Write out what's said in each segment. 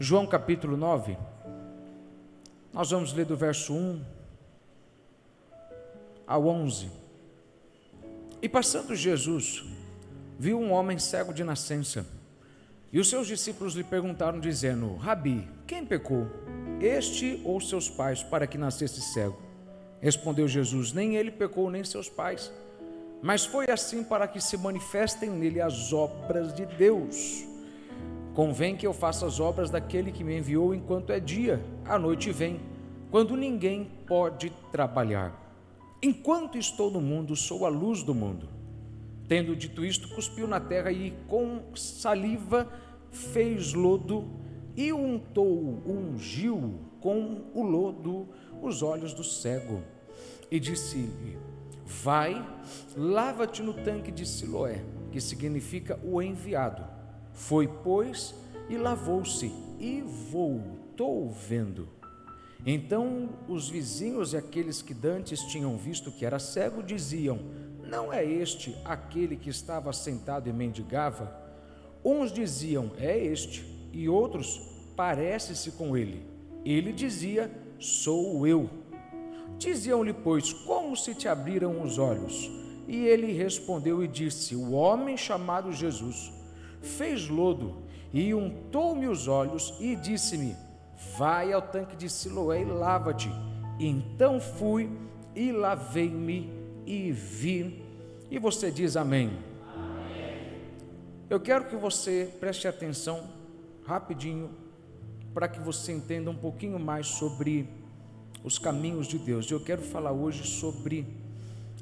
João capítulo 9, nós vamos ler do verso 1 ao 11. E passando Jesus, viu um homem cego de nascença, e os seus discípulos lhe perguntaram, dizendo: Rabi, quem pecou, este ou seus pais, para que nascesse cego? Respondeu Jesus: nem ele pecou, nem seus pais, mas foi assim para que se manifestem nele as obras de Deus. Convém que eu faça as obras daquele que me enviou enquanto é dia. A noite vem, quando ninguém pode trabalhar. Enquanto estou no mundo, sou a luz do mundo. Tendo dito isto, cuspiu na terra e com saliva fez lodo e ungiu com o lodo os olhos do cego. E disse-lhe: vai, lava-te no tanque de Siloé, que significa o enviado. Foi, pois, e lavou-se, e voltou vendo. Então os vizinhos e aqueles que dantes tinham visto que era cego diziam: não é este aquele que estava sentado e mendigava? Uns diziam: é este, e outros: parece-se com ele. Ele dizia: sou eu. Diziam-lhe, pois, como se te abriram os olhos? E ele respondeu e disse: o homem chamado Jesus fez lodo e untou-me os olhos e disse-me: vai ao tanque de Siloé e lava-te. Então fui e lavei-me e vi. E você diz amém? Amém. Eu quero que você preste atenção rapidinho, para que você entenda um pouquinho mais sobre os caminhos de Deus. Eu quero falar hoje sobre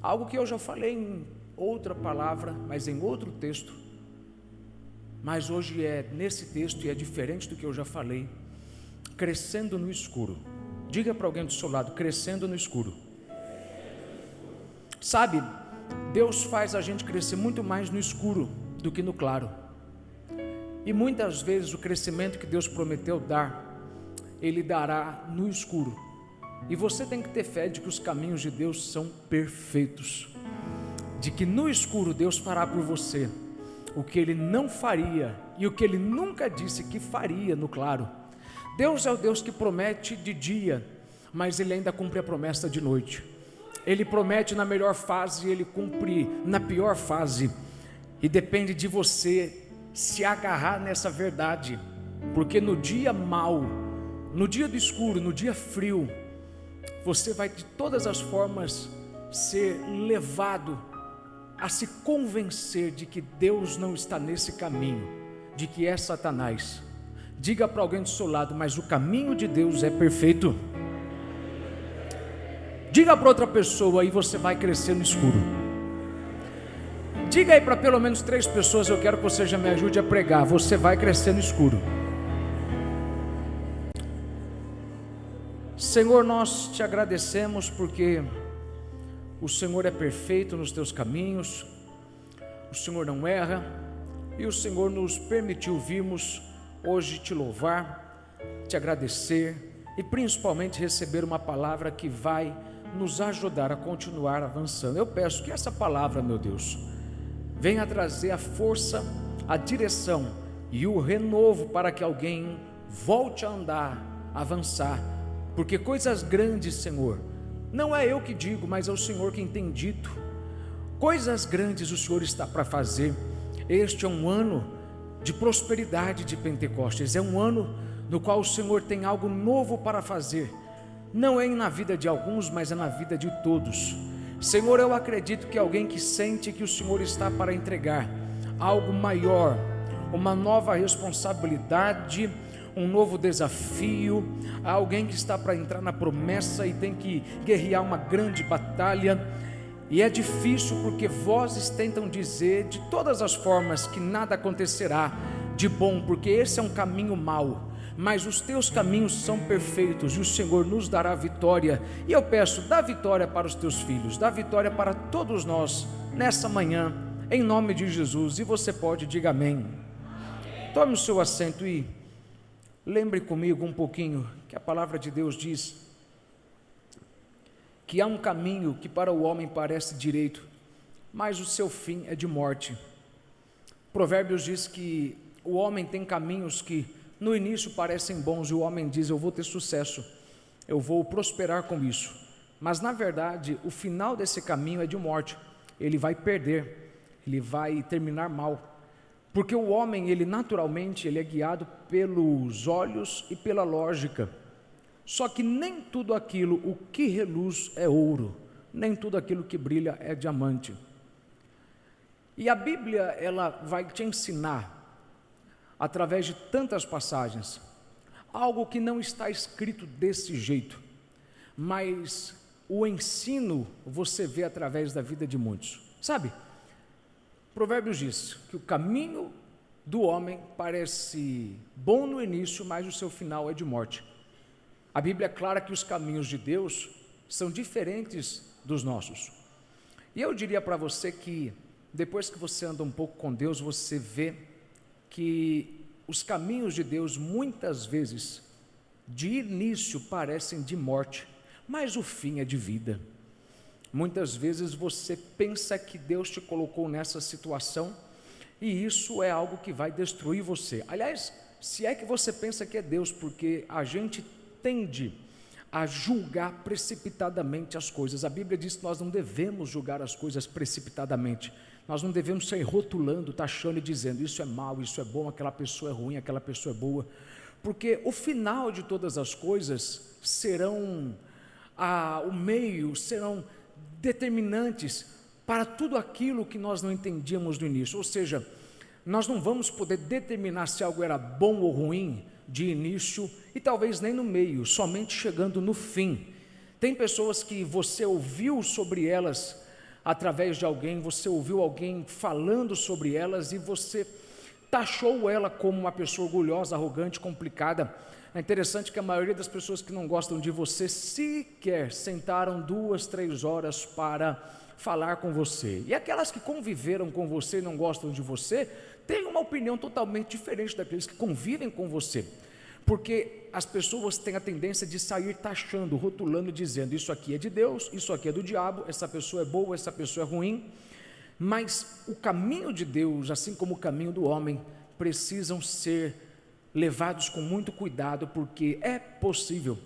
algo que eu já falei em outra palavra, mas em outro texto, mas hoje é nesse texto e é diferente do que eu já falei. Crescendo no escuro. Diga para alguém do seu lado: crescendo no escuro. Sabe, Deus faz a gente crescer muito mais no escuro do que no claro. E muitas vezes o crescimento que Deus prometeu dar, Ele dará no escuro. E você tem que ter fé de que os caminhos de Deus são perfeitos, de que no escuro Deus fará por você o que Ele não faria e o que Ele nunca disse que faria no claro. Deus é o Deus que promete de dia, mas Ele ainda cumpre a promessa de noite. Ele promete na melhor fase e Ele cumpre na pior fase, e depende de você se agarrar nessa verdade, porque no dia mau, no dia do escuro, no dia frio, você vai de todas as formas ser levado a se convencer de que Deus não está nesse caminho, de que é Satanás. Diga para alguém do seu lado: mas o caminho de Deus é perfeito. Diga para outra pessoa: e você vai crescer no escuro. Diga aí para pelo menos 3 pessoas: eu quero que você já me ajude a pregar. Você vai crescer no escuro. Senhor, nós te agradecemos porque o Senhor é perfeito nos teus caminhos, o Senhor não erra, e o Senhor nos permitiu virmos hoje te louvar, te agradecer e principalmente receber uma palavra que vai nos ajudar a continuar avançando. Eu peço que essa palavra, meu Deus, venha trazer a força, a direção e o renovo para que alguém volte a andar, a avançar, porque coisas grandes, Senhor, não é eu que digo, mas é o Senhor quem tem dito. Coisas grandes o Senhor está para fazer. Este é um ano de prosperidade de Pentecostes, é um ano no qual o Senhor tem algo novo para fazer. Não é na vida de alguns, mas é na vida de todos. Senhor, eu acredito que alguém que sente que o Senhor está para entregar algo maior, uma nova responsabilidade, um novo desafio, alguém que está para entrar na promessa e tem que guerrear uma grande batalha, e é difícil porque vozes tentam dizer de todas as formas que nada acontecerá de bom, porque esse é um caminho mau, mas os teus caminhos são perfeitos e o Senhor nos dará vitória. E eu peço, dá vitória para os teus filhos, dá vitória para todos nós nessa manhã, em nome de Jesus. E você pode, diga amém. Tome o seu assento e lembre comigo um pouquinho que a palavra de Deus diz que há um caminho que para o homem parece direito, mas o seu fim é de morte. Provérbios diz que o homem tem caminhos que no início parecem bons e o homem diz: eu vou ter sucesso, eu vou prosperar com isso, mas na verdade o final desse caminho é de morte. Ele vai perder, ele vai terminar mal, porque o homem, ele naturalmente, ele é guiado pelos olhos e pela lógica. Só que nem tudo aquilo, o que reluz é ouro, nem tudo aquilo que brilha é diamante. E a Bíblia, ela vai te ensinar, através de tantas passagens, algo que não está escrito desse jeito, mas o ensino você vê através da vida de muitos. Sabe, Provérbios diz que o caminho do homem parece bom no início, mas o seu final é de morte. A Bíblia é clara que os caminhos de Deus são diferentes dos nossos. E eu diria para você que, depois que você anda um pouco com Deus, você vê que os caminhos de Deus, muitas vezes, de início parecem de morte, mas o fim é de vida. Muitas vezes você pensa que Deus te colocou nessa situação, e isso é algo que vai destruir você. Aliás, se é que você pensa que é Deus, porque a gente tende a julgar precipitadamente as coisas. A Bíblia diz que nós não devemos julgar as coisas precipitadamente. Nós não devemos sair rotulando, taxando e dizendo: isso é mal, isso é bom, aquela pessoa é ruim, aquela pessoa é boa, porque o final de todas as coisas serão, o meio, serão determinantes para tudo aquilo que nós não entendíamos no início. Ou seja, nós não vamos poder determinar se algo era bom ou ruim de início, e talvez nem no meio, somente chegando no fim. Tem pessoas que você ouviu sobre elas através de alguém, você ouviu alguém falando sobre elas e você taxou ela como uma pessoa orgulhosa, arrogante, complicada. É interessante que a maioria das pessoas que não gostam de você sequer sentaram 2, 3 horas para falar com você. E aquelas que conviveram com você e não gostam de você, têm uma opinião totalmente diferente daqueles que convivem com você. Porque as pessoas têm a tendência de sair taxando, rotulando, dizendo: isso aqui é de Deus, isso aqui é do diabo, essa pessoa é boa, essa pessoa é ruim. Mas o caminho de Deus, assim como o caminho do homem, precisam ser levados com muito cuidado, porque é possível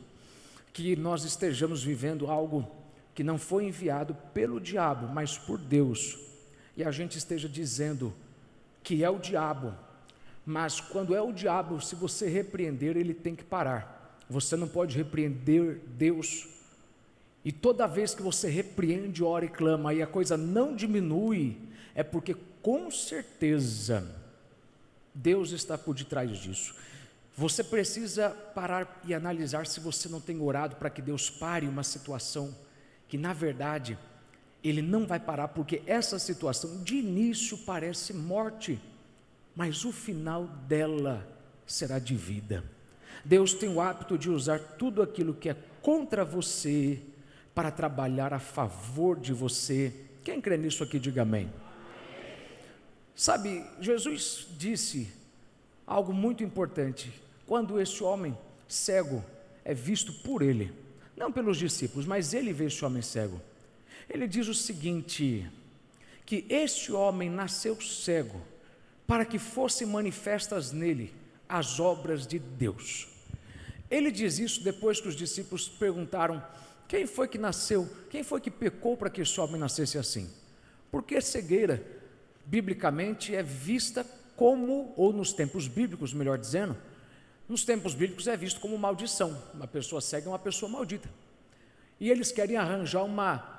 que nós estejamos vivendo algo que não foi enviado pelo diabo, mas por Deus, e a gente esteja dizendo que é o diabo. Mas quando é o diabo, se você repreender, ele tem que parar. Você não pode repreender Deus. E toda vez que você repreende, ora e clama, e a coisa não diminui, é porque com certeza Deus está por detrás disso. Você precisa parar e analisar se você não tem orado para que Deus pare uma situação que, na verdade, Ele não vai parar, porque essa situação de início parece morte, mas o final dela será de vida. Deus tem o hábito de usar tudo aquilo que é contra você para trabalhar a favor de você. Quem crê nisso aqui, diga amém. Sabe, Jesus disse algo muito importante, quando esse homem cego é visto por ele, não pelos discípulos, mas ele vê esse homem cego. Ele diz o seguinte, que este homem nasceu cego, para que fossem manifestas nele as obras de Deus. Ele diz isso depois que os discípulos perguntaram: quem foi que nasceu, quem foi que pecou para que esse homem nascesse assim? Porque cegueira, biblicamente, é vista como, ou nos tempos bíblicos, melhor dizendo, nos tempos bíblicos é visto como maldição. Uma pessoa cega é uma pessoa maldita. E eles querem arranjar uma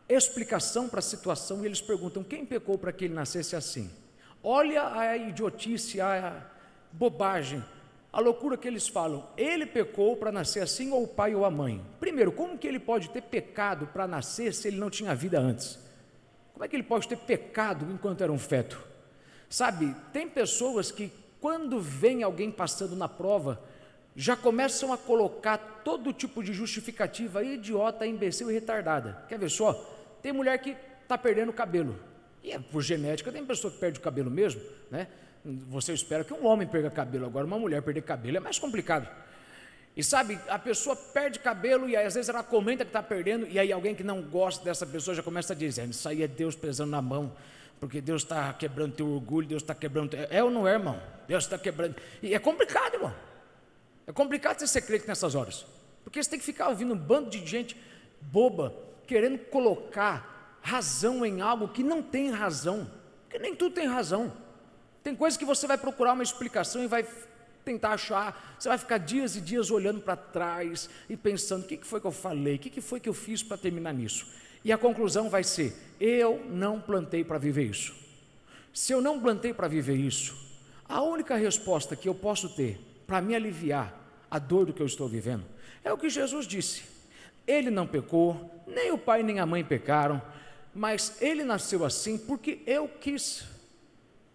explicação para a situação, e eles perguntam: quem pecou para que ele nascesse assim? Olha a idiotice, a bobagem, a loucura que eles falam. Ele pecou para nascer assim, ou o pai ou a mãe? Primeiro, como que ele pode ter pecado para nascer se ele não tinha vida antes? Como é que ele pode ter pecado enquanto era um feto? Sabe, tem pessoas que quando vem alguém passando na prova, já começam a colocar todo tipo de justificativa idiota, imbecil e retardada. Quer ver só? Tem mulher que está perdendo o cabelo, e é por genética. Tem pessoa que perde o cabelo mesmo, né? Você espera que um homem perca cabelo, agora uma mulher perder cabelo é mais complicado. E sabe, a pessoa perde cabelo e aí, às vezes ela comenta que está perdendo, e aí alguém que não gosta dessa pessoa já começa a dizer: isso aí é Deus pesando na mão, porque Deus está quebrando teu orgulho, Deus está quebrando, ou não é, irmão? Deus está quebrando, e é complicado, irmão, é complicado você ser crente nessas horas, porque você tem que ficar ouvindo um bando de gente boba, querendo colocar razão em algo que não tem razão, porque nem tudo tem razão. Tem coisas que você vai procurar uma explicação e vai tentar achar, você vai ficar dias e dias olhando para trás e pensando, o que foi que eu falei, o que foi que eu fiz para terminar nisso? E a conclusão vai ser, eu não plantei para viver isso. Se eu não plantei para viver isso, a única resposta que eu posso ter para me aliviar a dor do que eu estou vivendo, é o que Jesus disse. Ele não pecou, nem o pai nem a mãe pecaram, mas ele nasceu assim porque eu quis.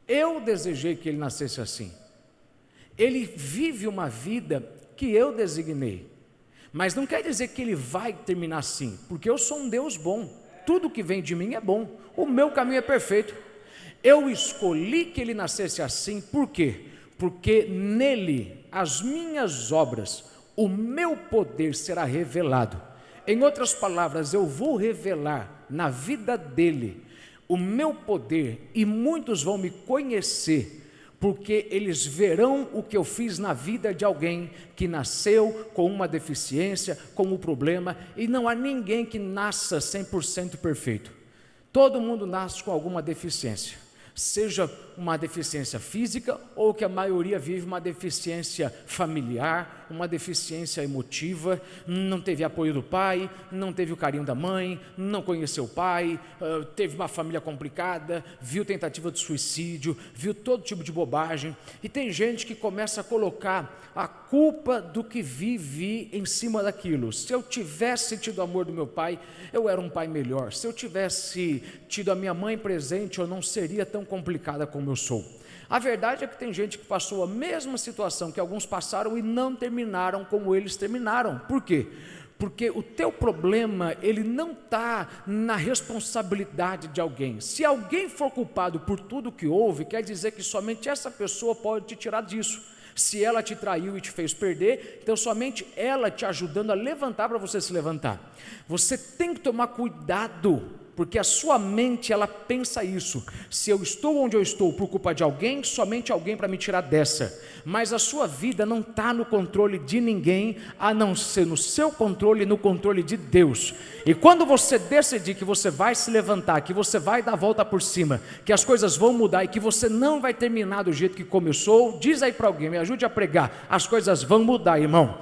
Eu desejei que ele nascesse assim. Ele vive uma vida que eu designei, mas não quer dizer que ele vai terminar assim, porque eu sou um Deus bom, tudo que vem de mim é bom, o meu caminho é perfeito. Eu escolhi que ele nascesse assim, por quê? Porque nele as minhas obras, o meu poder será revelado. Em outras palavras, eu vou revelar na vida dele o meu poder, e muitos vão me conhecer, porque eles verão o que eu fiz na vida de alguém que nasceu com uma deficiência, com um problema, e não há ninguém que nasça 100% perfeito. Todo mundo nasce com alguma deficiência, seja uma deficiência física, ou que a maioria vive uma deficiência familiar, uma deficiência emotiva, não teve apoio do pai, não teve o carinho da mãe, não conheceu o pai, teve uma família complicada, viu tentativa de suicídio, viu todo tipo de bobagem, e tem gente que começa a colocar a culpa do que vive em cima daquilo. Se eu tivesse tido o amor do meu pai, eu era um pai melhor. Se eu tivesse tido a minha mãe presente, eu não seria tão complicada como eu sou. A verdade é que tem gente que passou a mesma situação que alguns passaram e não terminaram como eles terminaram. Por quê? Porque o teu problema, ele não está na responsabilidade de alguém. Se alguém for culpado por tudo que houve, quer dizer que somente essa pessoa pode te tirar disso. Se ela te traiu e te fez perder, então somente ela te ajudando a levantar para você se levantar. Você tem que tomar cuidado, porque a sua mente, ela pensa isso: se eu estou onde eu estou por culpa de alguém, somente alguém para me tirar dessa. Mas a sua vida não está no controle de ninguém, a não ser no seu controle e no controle de Deus. E quando você decidir que você vai se levantar, que você vai dar a volta por cima, que as coisas vão mudar e que você não vai terminar do jeito que começou, diz aí para alguém, me ajude a pregar, as coisas vão mudar, irmão.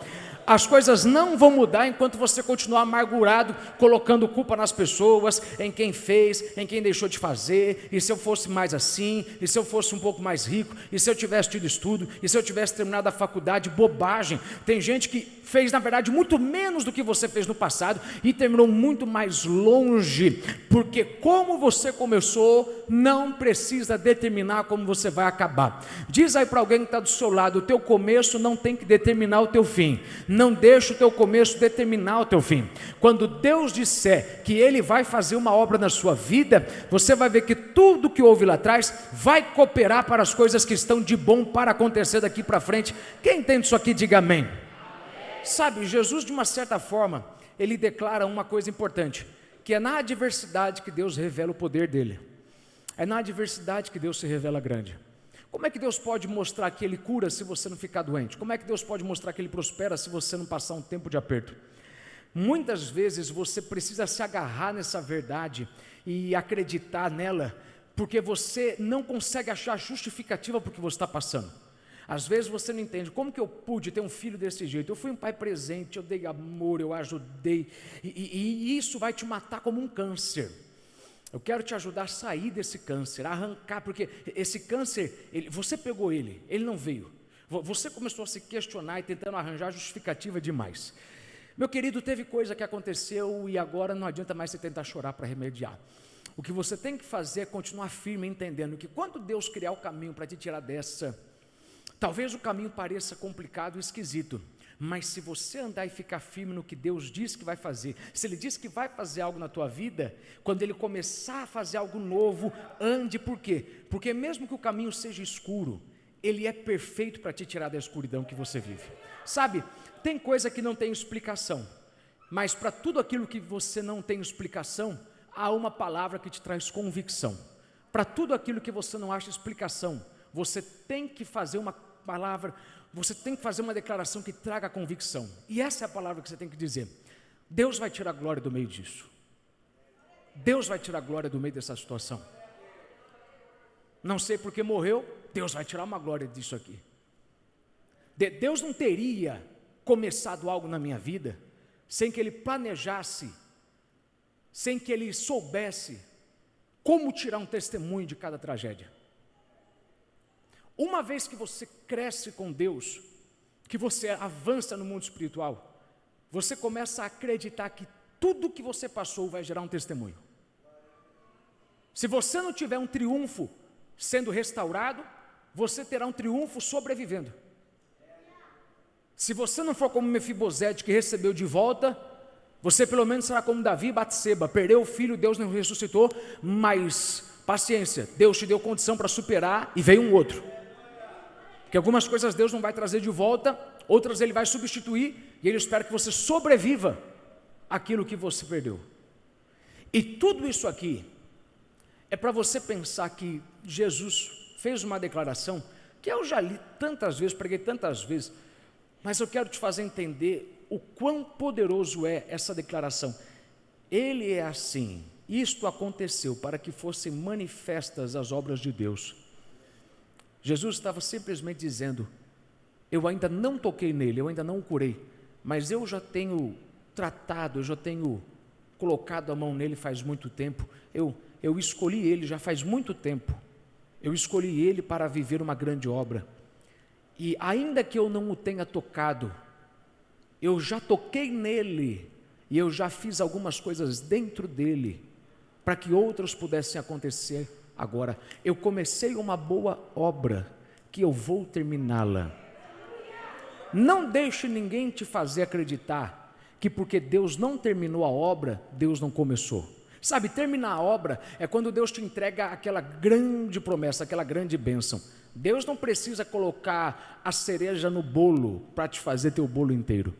As coisas não vão mudar enquanto você continuar amargurado, colocando culpa nas pessoas, em quem fez, em quem deixou de fazer, e se eu fosse mais assim, e se eu fosse um pouco mais rico, e se eu tivesse tido estudo, e se eu tivesse terminado a faculdade. Bobagem. Tem gente que fez, na verdade, muito menos do que você fez no passado, e terminou muito mais longe, porque como você começou, não precisa determinar como você vai acabar. Diz aí para alguém que está do seu lado, o teu começo não tem que determinar o teu fim. Não deixa o teu começo determinar o teu fim. Quando Deus disser que Ele vai fazer uma obra na sua vida, você vai ver que tudo que houve lá atrás vai cooperar para as coisas que estão de bom para acontecer daqui para frente. Quem entende isso aqui, diga amém. Amém. Sabe, Jesus, de uma certa forma, Ele declara uma coisa importante, que é na adversidade que Deus revela o poder dEle. É na adversidade que Deus se revela grande. Como é que Deus pode mostrar que Ele cura se você não ficar doente? Como é que Deus pode mostrar que Ele prospera se você não passar um tempo de aperto? Muitas vezes você precisa se agarrar nessa verdade e acreditar nela, porque você não consegue achar justificativa para o que você está passando. Às vezes você não entende, como que eu pude ter um filho desse jeito? Eu fui um pai presente, eu dei amor, eu ajudei, e isso vai te matar como um câncer. Eu quero te ajudar a sair desse câncer, a arrancar, porque esse câncer, você pegou ele não veio. Você começou a se questionar e tentando arranjar justificativa demais. Meu querido, teve coisa que aconteceu e agora não adianta mais você tentar chorar para remediar. O que você tem que fazer é continuar firme, entendendo que quando Deus criar o caminho para te tirar dessa, talvez o caminho pareça complicado e esquisito, mas se você andar e ficar firme no que Deus diz que vai fazer, se Ele diz que vai fazer algo na tua vida, quando Ele começar a fazer algo novo, ande. Por quê? Porque mesmo que o caminho seja escuro, Ele é perfeito para te tirar da escuridão que você vive. Sabe, tem coisa que não tem explicação, mas para tudo aquilo que você não tem explicação, há uma palavra que te traz convicção. para tudo aquilo que você não acha explicação, você tem que fazer uma palavra, você tem que fazer uma declaração que traga convicção. E essa é a palavra que você tem que dizer. Deus vai tirar a glória do meio disso. Deus vai tirar a glória do meio dessa situação. Não sei porque morreu, Deus vai tirar uma glória disso aqui. Deus não teria começado algo na minha vida sem que Ele planejasse, sem que Ele soubesse como tirar um testemunho de cada tragédia. Uma vez que você cresce com Deus, que você avança no mundo espiritual, você começa a acreditar que tudo que você passou vai gerar um testemunho. Se você não tiver um triunfo sendo restaurado, você terá um triunfo sobrevivendo. Se você não for como Mefibosete, que recebeu de volta, você pelo menos será como Davi e Batseba, perdeu o filho, Deus não ressuscitou, mas paciência, Deus te deu condição para superar e veio um outro. Porque algumas coisas Deus não vai trazer de volta, outras Ele vai substituir, e Ele espera que você sobreviva àquilo que você perdeu. E tudo isso aqui é para você pensar que Jesus fez uma declaração, que eu já li tantas vezes, preguei tantas vezes, mas eu quero te fazer entender o quão poderoso é essa declaração. Ele é assim, isto aconteceu para que fossem manifestas as obras de Deus. Jesus estava simplesmente dizendo, eu ainda não toquei nele, eu ainda não o curei, mas eu já tenho tratado, eu já tenho colocado a mão nele faz muito tempo, eu escolhi ele já faz muito tempo, eu escolhi ele para viver uma grande obra, e ainda que eu não o tenha tocado, eu já toquei nele, e eu já fiz algumas coisas dentro dele, para que outras pudessem acontecer agora. Eu comecei uma boa obra, que eu vou terminá-la. Não deixe ninguém te fazer acreditar que porque Deus não terminou a obra, Deus não começou. Sabe, terminar a obra é quando Deus te entrega aquela grande promessa, aquela grande bênção. Deus não precisa colocar a cereja no bolo para te fazer teu bolo inteiro.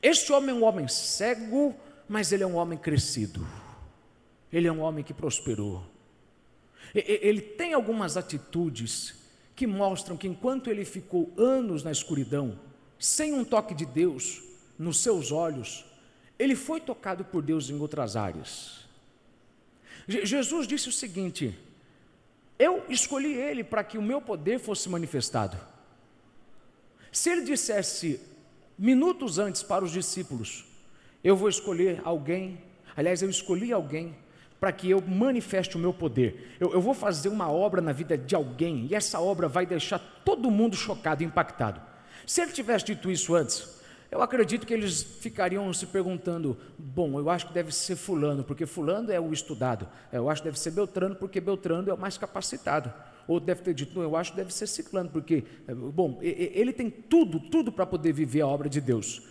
Este homem é um homem cego, mas ele é um homem crescido. Ele é um homem que prosperou. Ele tem algumas atitudes que mostram que enquanto ele ficou anos na escuridão, sem um toque de Deus nos seus olhos, ele foi tocado por Deus em outras áreas. Jesus disse o seguinte, eu escolhi ele para que o meu poder fosse manifestado. Se ele dissesse minutos antes para os discípulos, eu vou escolher alguém, aliás, eu escolhi alguém para que eu manifeste o meu poder, eu vou fazer uma obra na vida de alguém, e essa obra vai deixar todo mundo chocado e impactado. Se ele tivesse dito isso antes, eu acredito que eles ficariam se perguntando, bom, eu acho que deve ser fulano, porque fulano é o estudado, eu acho que deve ser Beltrano, porque Beltrano é o mais capacitado, ou deve ter dito, eu acho que deve ser Ciclano, porque, bom, ele tem tudo para poder viver a obra de Deus.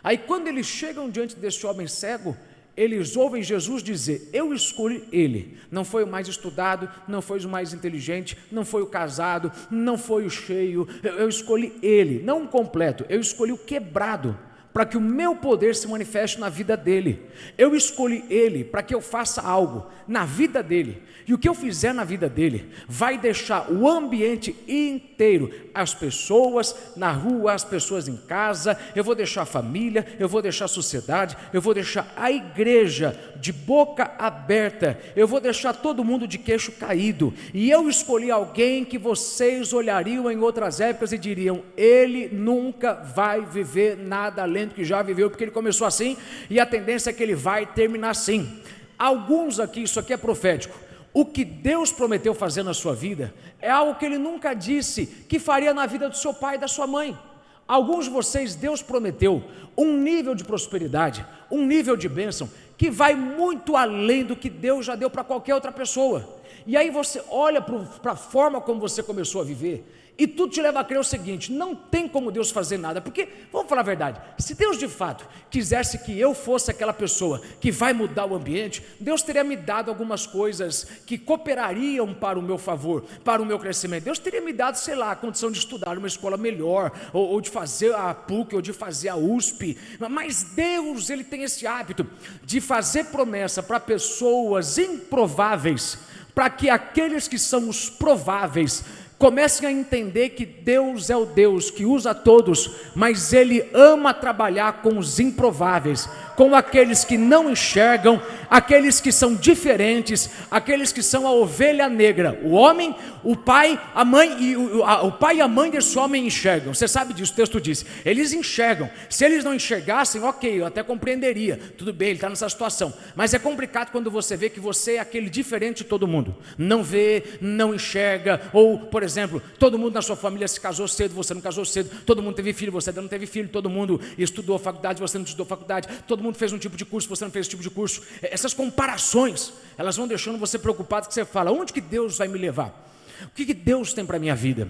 Aí quando eles chegam diante desse homem cego, eles ouvem Jesus dizer, eu escolhi ele, não foi o mais estudado, não foi o mais inteligente, não foi o casado, não foi o cheio, eu escolhi ele, não o completo, eu escolhi o quebrado, para que o meu poder se manifeste na vida dele. Eu escolhi ele para que eu faça algo na vida dele, e o que eu fizer na vida dele vai deixar o ambiente inteiro, as pessoas na rua, as pessoas em casa, eu vou deixar a família, eu vou deixar a sociedade, eu vou deixar a igreja de boca aberta, eu vou deixar todo mundo de queixo caído, e eu escolhi alguém que vocês olhariam em outras épocas e diriam, ele nunca vai viver nada além do que já viveu, porque ele começou assim, e a tendência é que ele vai terminar assim. Alguns aqui, isso aqui é profético, o que Deus prometeu fazer na sua vida é algo que Ele nunca disse que faria na vida do seu pai e da sua mãe. Alguns de vocês, Deus prometeu um nível de prosperidade, um nível de bênção, que vai muito além do que Deus já deu para qualquer outra pessoa. E aí você olha para a forma como você começou a viver, e tudo te leva a crer o seguinte, não tem como Deus fazer nada, porque, vamos falar a verdade, se Deus de fato quisesse que eu fosse aquela pessoa que vai mudar o ambiente, Deus teria me dado algumas coisas que cooperariam para o meu favor, para o meu crescimento. Deus teria me dado, sei lá, a condição de estudar numa escola melhor, ou de fazer a PUC, ou de fazer a USP, mas Deus, Ele tem esse hábito de fazer promessa para pessoas improváveis, para que aqueles que são os prováveis comecem a entender que Deus é o Deus que usa todos, mas Ele ama trabalhar com os improváveis, com aqueles que não enxergam, aqueles que são diferentes, aqueles que são a ovelha negra. O homem, o pai, a mãe o pai e a mãe desse homem enxergam. Você sabe disso, o texto diz. Eles enxergam. Se eles não enxergassem, ok, eu até compreenderia. Tudo bem, ele está nessa situação. Mas é complicado quando você vê que você é aquele diferente de todo mundo. Não vê, não enxerga, ou, por exemplo, todo mundo na sua família se casou cedo, você não casou cedo. Todo mundo teve filho, você ainda não teve filho. Todo mundo estudou faculdade, você não estudou faculdade. Todo mundo fez um tipo de curso, você não fez esse tipo de curso. Essas comparações, elas vão deixando você preocupado, que você fala, onde que Deus vai me levar? O que Deus tem para a minha vida?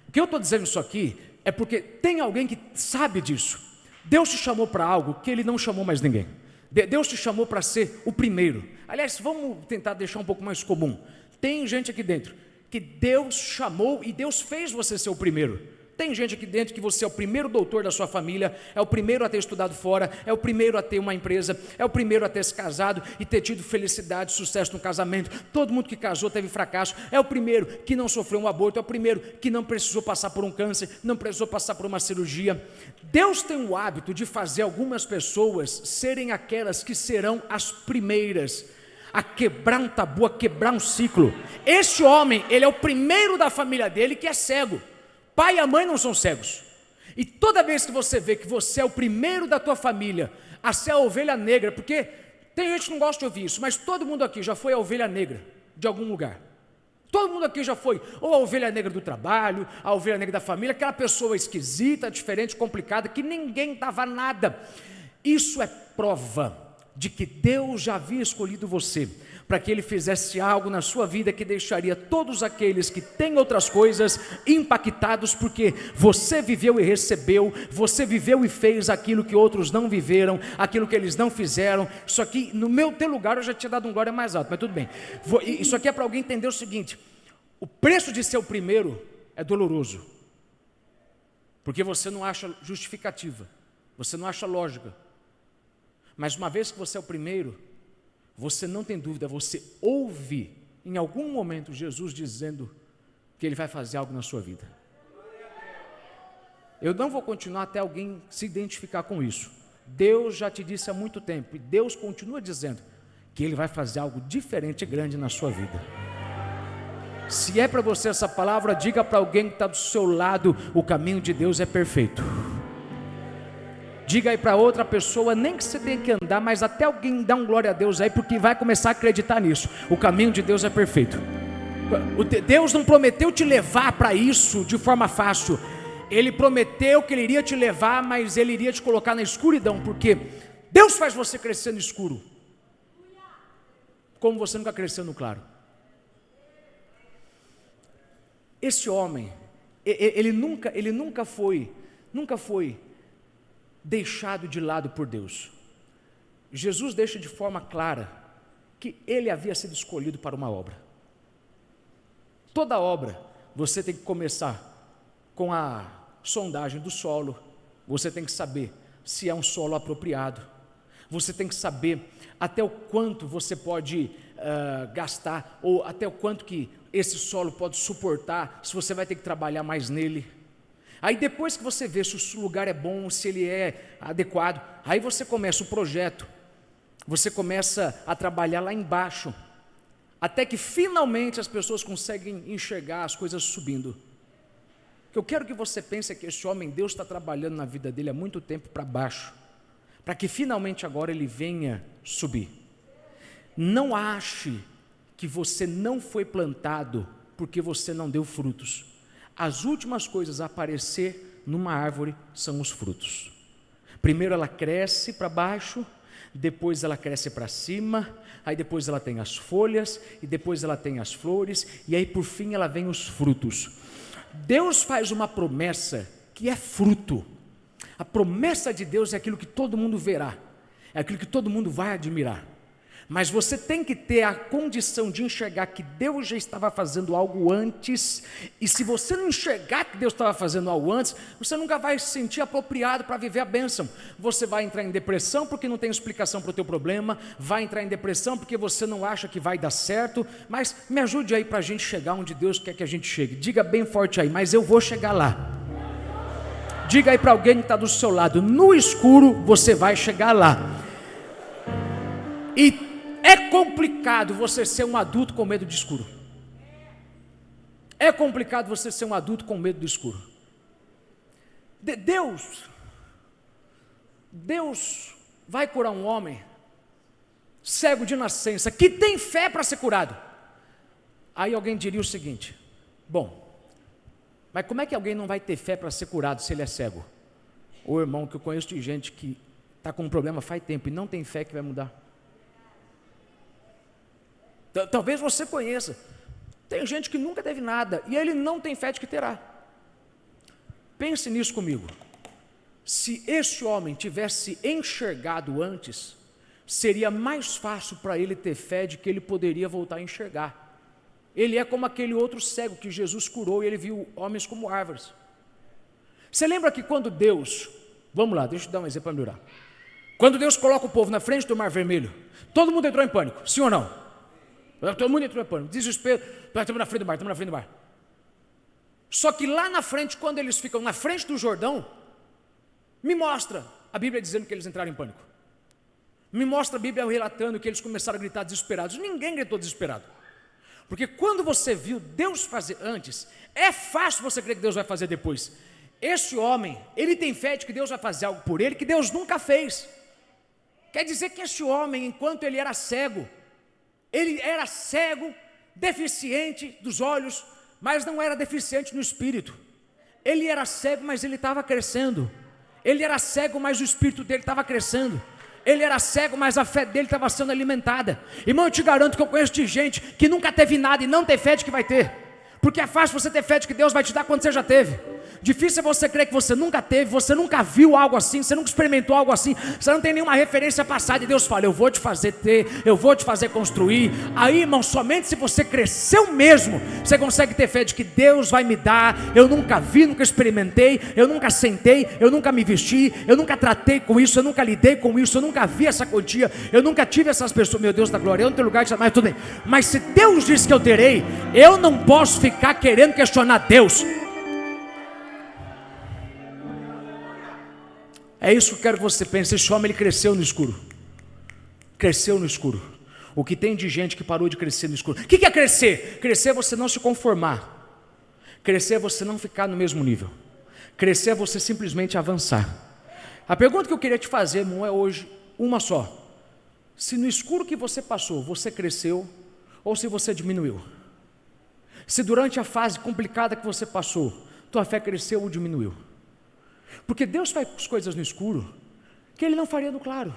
O que eu estou dizendo isso aqui é porque tem alguém que sabe disso. Deus te chamou para algo que Ele não chamou mais ninguém. Deus te chamou para ser o primeiro. Aliás, vamos tentar deixar um pouco mais comum. Tem gente aqui dentro que Deus chamou e Deus fez você ser o primeiro. Tem gente aqui dentro que você é o primeiro doutor da sua família, é o primeiro a ter estudado fora, é o primeiro a ter uma empresa, é o primeiro a ter se casado e ter tido felicidade, sucesso no casamento. Todo mundo que casou teve fracasso, é o primeiro que não sofreu um aborto, é o primeiro que não precisou passar por um câncer, não precisou passar por uma cirurgia. Deus tem o hábito de fazer algumas pessoas serem aquelas que serão as primeiras a quebrar um tabu, a quebrar um ciclo. Esse homem, ele é o primeiro da família dele que é cego. Pai e a mãe não são cegos. E toda vez que você vê que você é o primeiro da tua família a ser a ovelha negra, porque tem gente que não gosta de ouvir isso, mas todo mundo aqui já foi a ovelha negra de algum lugar. Todo mundo aqui já foi ou a ovelha negra do trabalho, a ovelha negra da família, aquela pessoa esquisita, diferente, complicada, que ninguém dava nada. Isso é prova de que Deus já havia escolhido você para que Ele fizesse algo na sua vida que deixaria todos aqueles que têm outras coisas impactados, porque você viveu e recebeu, você viveu e fez aquilo que outros não viveram, aquilo que eles não fizeram. Isso aqui, no teu lugar, eu já tinha dado um glória mais alto, mas tudo bem. Isso aqui é para alguém entender o seguinte: o preço de ser o primeiro é doloroso, porque você não acha justificativa, você não acha lógica, mas uma vez que você é o primeiro, você não tem dúvida, você ouve em algum momento Jesus dizendo que Ele vai fazer algo na sua vida. Eu não vou continuar até alguém se identificar com isso. Deus já te disse há muito tempo, e Deus continua dizendo que Ele vai fazer algo diferente e grande na sua vida. Se é para você essa palavra, diga para alguém que está do seu lado: o caminho de Deus é perfeito. Diga aí para outra pessoa, nem que você tenha que andar, mas até alguém dá um glória a Deus aí, porque vai começar a acreditar nisso. O caminho de Deus é perfeito. Deus não prometeu te levar para isso de forma fácil. Ele prometeu que Ele iria te levar, mas Ele iria te colocar na escuridão, porque Deus faz você crescer no escuro, como você nunca cresceu no claro. Esse homem, ele nunca foi deixado de lado por Deus. Jesus deixa de forma clara que ele havia sido escolhido para uma obra. Toda obra, você tem que começar com a sondagem do solo, você tem que saber se é um solo apropriado, você tem que saber até o quanto você pode gastar, ou até o quanto que esse solo pode suportar, se você vai ter que trabalhar mais nele. Aí depois que você vê se o lugar é bom, se ele é adequado, aí você começa o projeto, você começa a trabalhar lá embaixo, até que finalmente as pessoas conseguem enxergar as coisas subindo. O que eu quero que você pense é que esse homem, Deus está trabalhando na vida dele há muito tempo para baixo, para que finalmente agora ele venha subir. Não ache que você não foi plantado porque você não deu frutos. As últimas coisas a aparecer numa árvore são os frutos. Primeiro ela cresce para baixo, depois ela cresce para cima, aí depois ela tem as folhas, e depois ela tem as flores, e aí por fim ela vem os frutos. Deus faz uma promessa que é fruto. A promessa de Deus é aquilo que todo mundo verá, é aquilo que todo mundo vai admirar. Mas você tem que ter a condição de enxergar que Deus já estava fazendo algo antes, e se você não enxergar que Deus estava fazendo algo antes, você nunca vai se sentir apropriado para viver a bênção. Você vai entrar em depressão porque não tem explicação para o teu problema, vai entrar em depressão porque você não acha que vai dar certo, mas me ajude aí para a gente chegar onde Deus quer que a gente chegue. Diga bem forte aí, mas eu vou chegar lá. Diga aí para alguém que está do seu lado, no escuro você vai chegar lá. E é complicado você ser um adulto com medo de escuro. É complicado você ser um adulto com medo do escuro. Deus vai curar um homem cego de nascença, que tem fé para ser curado. Aí alguém diria o seguinte: bom, mas como é que alguém não vai ter fé para ser curado se ele é cego? Ô irmão, que eu conheço de gente que está com um problema faz tempo e não tem fé que vai mudar. Talvez você conheça, tem gente que nunca teve nada e ele não tem fé de que terá. Pense nisso comigo. Se esse homem tivesse enxergado antes, seria mais fácil para ele ter fé de que ele poderia voltar a enxergar. Ele é como aquele outro cego que Jesus curou e ele viu homens como árvores. Você lembra que quando Deus, vamos lá, deixa eu dar um exemplo para melhorar. Quando Deus coloca o povo na frente do Mar Vermelho, todo mundo entrou em pânico, sim ou não? Todo mundo entrou em pânico, desespero, estamos na frente do mar. Só que lá na frente, quando eles ficam na frente do Jordão, me mostra a Bíblia dizendo que eles entraram em pânico. Me mostra a Bíblia relatando que eles começaram a gritar desesperados. Ninguém gritou desesperado. Porque quando você viu Deus fazer antes, é fácil você crer que Deus vai fazer depois. Esse homem, ele tem fé de que Deus vai fazer algo por ele que Deus nunca fez. Quer dizer que esse homem, enquanto ele era cego, deficiente dos olhos, mas não era deficiente no espírito. Ele era cego, mas ele estava crescendo. Ele era cego, mas o espírito dele estava crescendo. Ele era cego, mas a fé dele estava sendo alimentada. Irmão, eu te garanto que eu conheço de gente que nunca teve nada e não tem fé de que vai ter. Porque é fácil você ter fé de que Deus vai te dar quando você já teve. Difícil é você crer que você nunca teve, você nunca viu algo assim, você nunca experimentou algo assim, você não tem nenhuma referência passada e Deus fala: eu vou te fazer ter, eu vou te fazer construir. Aí, irmão, somente se você cresceu mesmo, você consegue ter fé de que Deus vai me dar. Eu nunca vi, nunca experimentei, eu nunca sentei, eu nunca me vesti, eu nunca tratei com isso, eu nunca lidei com isso, eu nunca vi essa quantia, eu nunca tive essas pessoas. Meu Deus da glória, eu não tenho lugar de... Mas tudo bem, mas se Deus disse que eu terei, eu não posso ficar querendo questionar Deus. É isso que eu quero que você pense. Esse homem, ele cresceu no escuro. Cresceu no escuro. O que tem de gente que parou de crescer no escuro? O que é crescer? Crescer é você não se conformar. Crescer é você não ficar no mesmo nível. Crescer é você simplesmente avançar. A pergunta que eu queria te fazer, irmão, é hoje uma só. Se no escuro que você passou, você cresceu ou se você diminuiu? Se durante a fase complicada que você passou, tua fé cresceu ou diminuiu? Porque Deus faz coisas no escuro que Ele não faria no claro.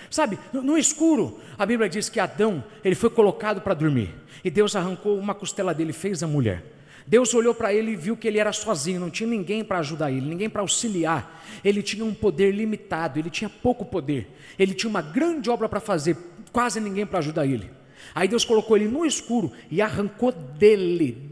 Sabe, no escuro, a Bíblia diz que Adão, ele foi colocado para dormir, e Deus arrancou uma costela dele e fez a mulher. Deus olhou para ele e viu que ele era sozinho, não tinha ninguém para ajudar ele, ninguém para auxiliar. Ele tinha um poder limitado, ele tinha pouco poder, ele tinha uma grande obra para fazer, quase ninguém para ajudar ele. Aí Deus colocou ele no escuro e arrancou dele.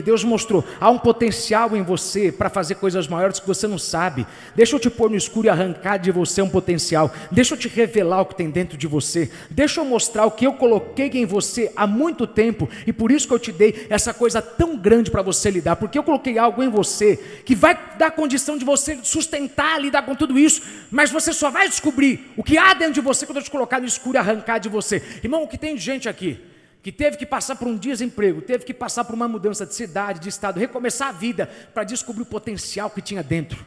Deus mostrou: há um potencial em você para fazer coisas maiores que você não sabe. Deixa eu te pôr no escuro e arrancar de você um potencial. Deixa eu te revelar o que tem dentro de você. Deixa eu mostrar o que eu coloquei em você há muito tempo, e por isso que eu te dei essa coisa tão grande para você lidar, porque eu coloquei algo em você que vai dar condição de você sustentar, lidar com tudo isso, mas você só vai descobrir o que há dentro de você quando eu te colocar no escuro e arrancar de você. Irmão, o que tem de gente aqui que teve que passar por um desemprego, teve que passar por uma mudança de cidade, de estado, recomeçar a vida para descobrir o potencial que tinha dentro.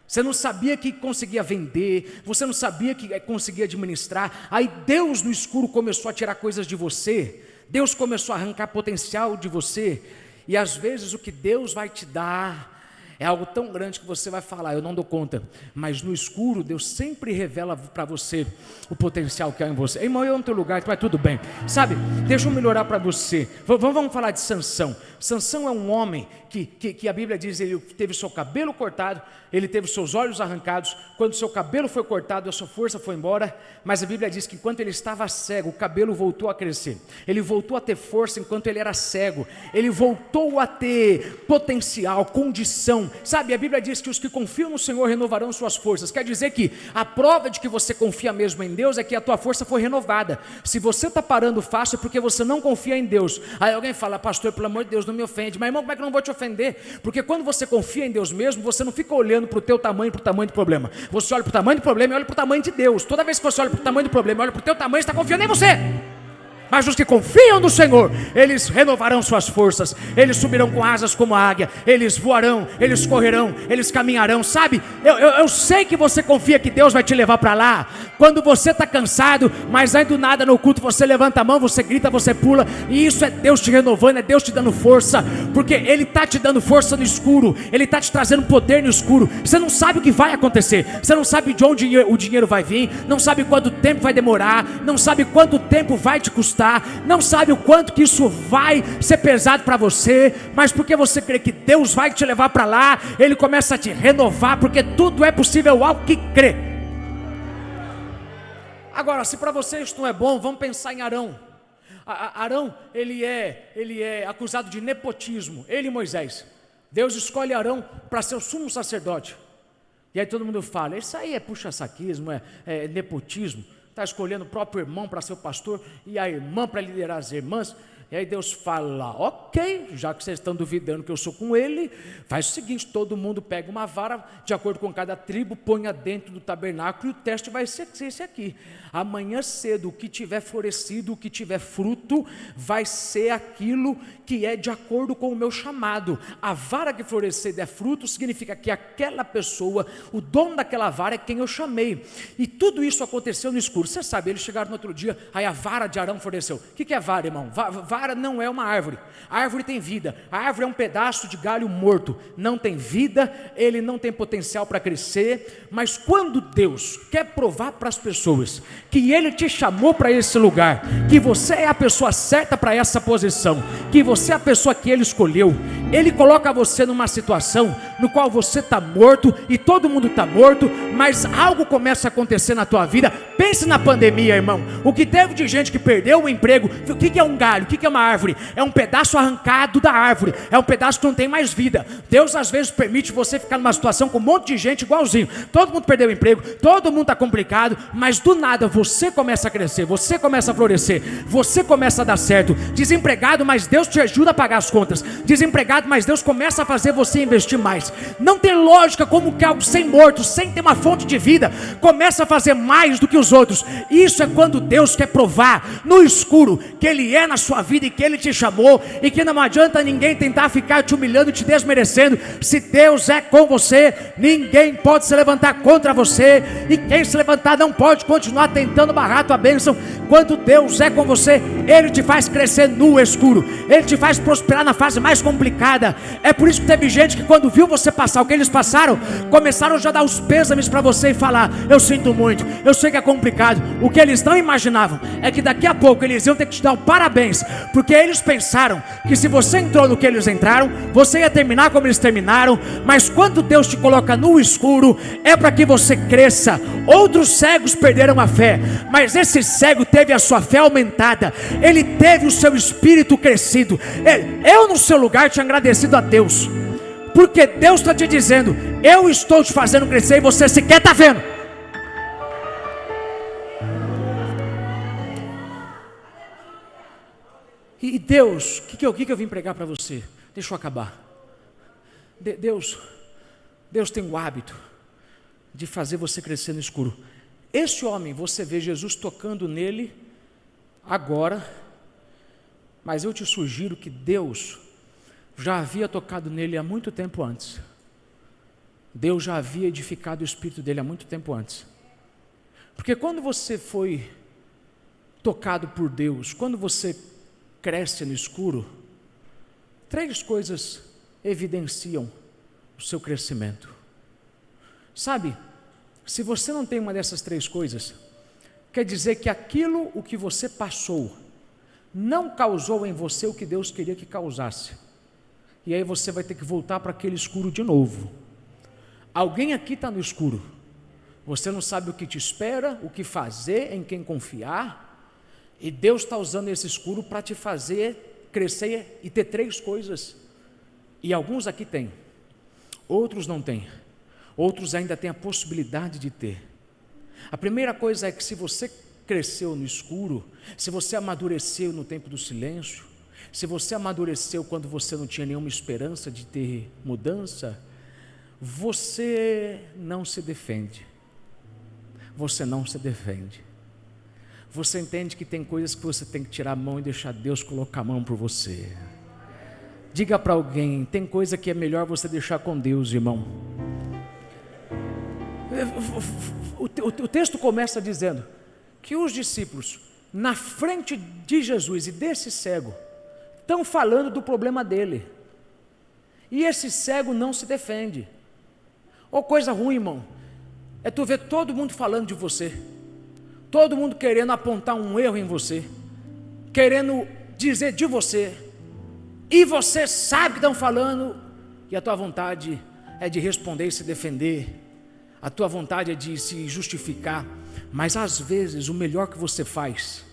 Você não sabia que conseguia vender, você não sabia que conseguia administrar. Aí Deus no escuro começou a tirar coisas de você, Deus começou a arrancar potencial de você. E às vezes o que Deus vai te dar É algo tão grande que você vai falar, eu não dou conta. Mas no escuro, Deus sempre revela para você o potencial que há em você. Irmão, eu no teu lugar, então é tudo bem. Sabe, deixa eu melhorar para você. Vamos falar de Sansão. Sansão é um homem que a Bíblia diz, ele teve seu cabelo cortado, ele teve seus olhos arrancados. Quando seu cabelo foi cortado, a sua força foi embora. Mas a Bíblia diz que enquanto ele estava cego, o cabelo voltou a crescer. Ele voltou a ter força enquanto ele era cego. Ele voltou a ter potencial, condição. Sabe, a Bíblia diz que os que confiam no Senhor renovarão suas forças. Quer dizer que a prova de que você confia mesmo em Deus é que a tua força foi renovada. Se você está parando fácil é porque você não confia em Deus. Aí alguém fala, pastor, pelo amor de Deus, não me ofende. Mas irmão, como é que eu não vou te ofender? Porque quando você confia em Deus mesmo, você não fica olhando para o teu tamanho, para o tamanho do problema. Você olha para o tamanho do problema e olha para o tamanho de Deus. Toda vez que você olha para o tamanho do problema e olha para o teu tamanho, você está confiando em você. Mas os que confiam no Senhor, eles renovarão suas forças, eles subirão com asas como a águia, eles voarão, eles correrão, eles caminharão. Sabe, eu sei que você confia que Deus vai te levar para lá. Quando você está cansado, mas aí do nada no culto você levanta a mão, você grita, você pula, e isso é Deus te renovando, é Deus te dando força, porque Ele está te dando força no escuro, Ele está te trazendo poder no escuro. Você não sabe o que vai acontecer, você não sabe de onde o dinheiro vai vir, não sabe quanto tempo vai demorar, não sabe quanto tempo vai te custar, não sabe o quanto que isso vai ser pesado para você, mas porque você crê que Deus vai te levar para lá, Ele começa a te renovar, porque tudo é possível ao que crê. Agora, se para você isso não é bom, vamos pensar em Arão. Arão, ele é acusado de nepotismo, ele e Moisés. Deus escolhe Arão para ser o sumo sacerdote. E aí todo mundo fala, isso aí é puxa-saquismo, é nepotismo. Está escolhendo o próprio irmão para ser o pastor e a irmã para liderar as irmãs. E aí Deus fala, ok, já que vocês estão duvidando que eu sou com ele, faz o seguinte, todo mundo pega uma vara, de acordo com cada tribo, ponha dentro do tabernáculo e o teste vai ser esse aqui. Amanhã cedo, o que tiver florescido, o que tiver fruto, vai ser aquilo que é de acordo com o meu chamado. A vara que florescer der fruto, significa que aquela pessoa, o dono daquela vara é quem eu chamei. E tudo isso aconteceu no escuro. Você sabe, eles chegaram no outro dia, aí a vara de Arão floresceu. O que é vara, irmão? Vara não é uma árvore. A árvore tem vida. A árvore é um pedaço de galho morto. Não tem vida, ele não tem potencial para crescer. Mas quando Deus quer provar para as pessoas que Ele te chamou para esse lugar, que você é a pessoa certa para essa posição, que você é a pessoa que Ele escolheu, Ele coloca você numa situação no qual você está morto e todo mundo está morto, mas algo começa a acontecer na tua vida. Pense na pandemia, irmão. O que teve de gente que perdeu o emprego. O que é um galho? O que é uma árvore? É um pedaço arrancado da árvore, é um pedaço que não tem mais vida. Deus às vezes permite você ficar numa situação com um monte de gente igualzinho. Todo mundo perdeu o emprego, todo mundo está complicado, mas do nada você começa a crescer, você começa a florescer, você começa a dar certo. Desempregado, mas Deus te ajuda a pagar as contas. Desempregado, mas Deus começa a fazer você investir mais. Não tem lógica como que algo sem morto, sem ter uma fonte de vida, começa a fazer mais do que os outros. Isso é quando Deus quer provar no escuro que Ele é na sua vida e que Ele te chamou, e que não adianta ninguém tentar ficar te humilhando e te desmerecendo. Se Deus é com você, ninguém pode se levantar contra você, e quem se levantar não pode continuar tentando barrar a tua bênção. Quando Deus é com você, Ele te faz crescer no escuro, Ele te faz prosperar na fase mais complicada. É por isso que teve gente que quando viu você passar o que eles passaram, começaram já a dar os pêsames para você e falar, eu sinto muito, eu sei que é complicado. O que eles não imaginavam é que daqui a pouco eles iam ter que te dar um parabéns, porque eles pensaram que se você entrou no que eles entraram, você ia terminar como eles terminaram. Mas quando Deus te coloca no escuro, é para que você cresça. Outros cegos perderam a fé, mas esse cego teve a sua fé aumentada, ele teve o seu espírito crescido. Eu no seu lugar tinha agradecido a Deus, porque Deus está te dizendo, eu estou te fazendo crescer e você sequer está vendo. E Deus, o que eu vim pregar para você? Deixa eu acabar. Deus tem o hábito de fazer você crescer no escuro. Esse homem, você vê Jesus tocando nele agora, mas eu te sugiro que Deus já havia tocado nele há muito tempo antes. Deus já havia edificado o espírito dele há muito tempo antes. Porque quando você foi tocado por Deus, quando você cresce no escuro, três coisas evidenciam o seu crescimento. Sabe, se você não tem uma dessas três coisas, quer dizer que aquilo o que você passou não causou em você o que Deus queria que causasse. E aí você vai ter que voltar para aquele escuro de novo. Alguém aqui está no escuro. Você não sabe o que te espera, o que fazer, em quem confiar. E Deus está usando esse escuro para te fazer crescer e ter três coisas. E alguns aqui têm, outros não têm. Outros ainda têm a possibilidade de ter. A primeira coisa é que se você cresceu no escuro, se você amadureceu no tempo do silêncio, se você amadureceu quando você não tinha nenhuma esperança de ter mudança, você não se defende. Você não se defende. Você entende que tem coisas que você tem que tirar a mão e deixar Deus colocar a mão por você. Diga para alguém, tem coisa que é melhor você deixar com Deus, irmão. O texto começa dizendo que os discípulos, na frente de Jesus e desse cego, estão falando do problema dele. E esse cego não se defende. Ou coisa ruim, irmão, é tu ver todo mundo falando de você, todo mundo querendo apontar um erro em você, querendo dizer de você, e você sabe que estão falando, e a tua vontade é de responder e se defender, a tua vontade é de se justificar, mas às vezes o melhor que você faz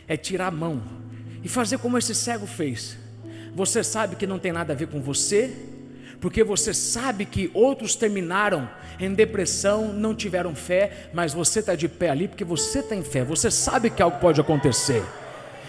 é tirar a mão e fazer como esse cego fez. Você sabe que não tem nada a ver com você, porque você sabe que outros terminaram em depressão, não tiveram fé, mas você está de pé ali porque você tem fé, você sabe que algo pode acontecer.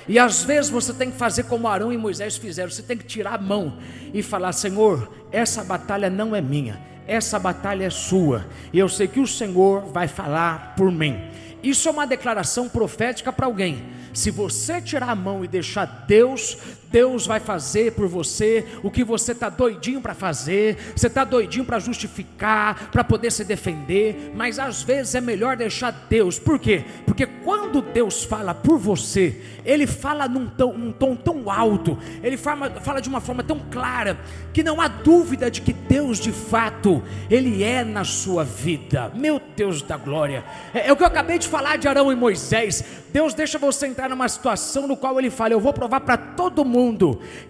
E às vezes você tem que fazer como Arão e Moisés fizeram, você tem que tirar a mão e falar: Senhor, essa batalha não é minha, essa batalha é sua, e eu sei que o Senhor vai falar por mim. Isso é uma declaração profética para alguém. Se você tirar a mão e deixar Deus, Deus vai fazer por você o que você está doidinho para fazer, você está doidinho para justificar, para poder se defender, mas às vezes é melhor deixar Deus. Por quê? Porque quando Deus fala por você, Ele fala num tom tão alto, Ele fala de uma forma tão clara, que não há dúvida de que Deus de fato, Ele é na sua vida. Meu Deus da glória, é o que eu acabei de falar de Arão e Moisés. Deus deixa você entrar numa situação no qual Ele fala: eu vou provar para todo mundo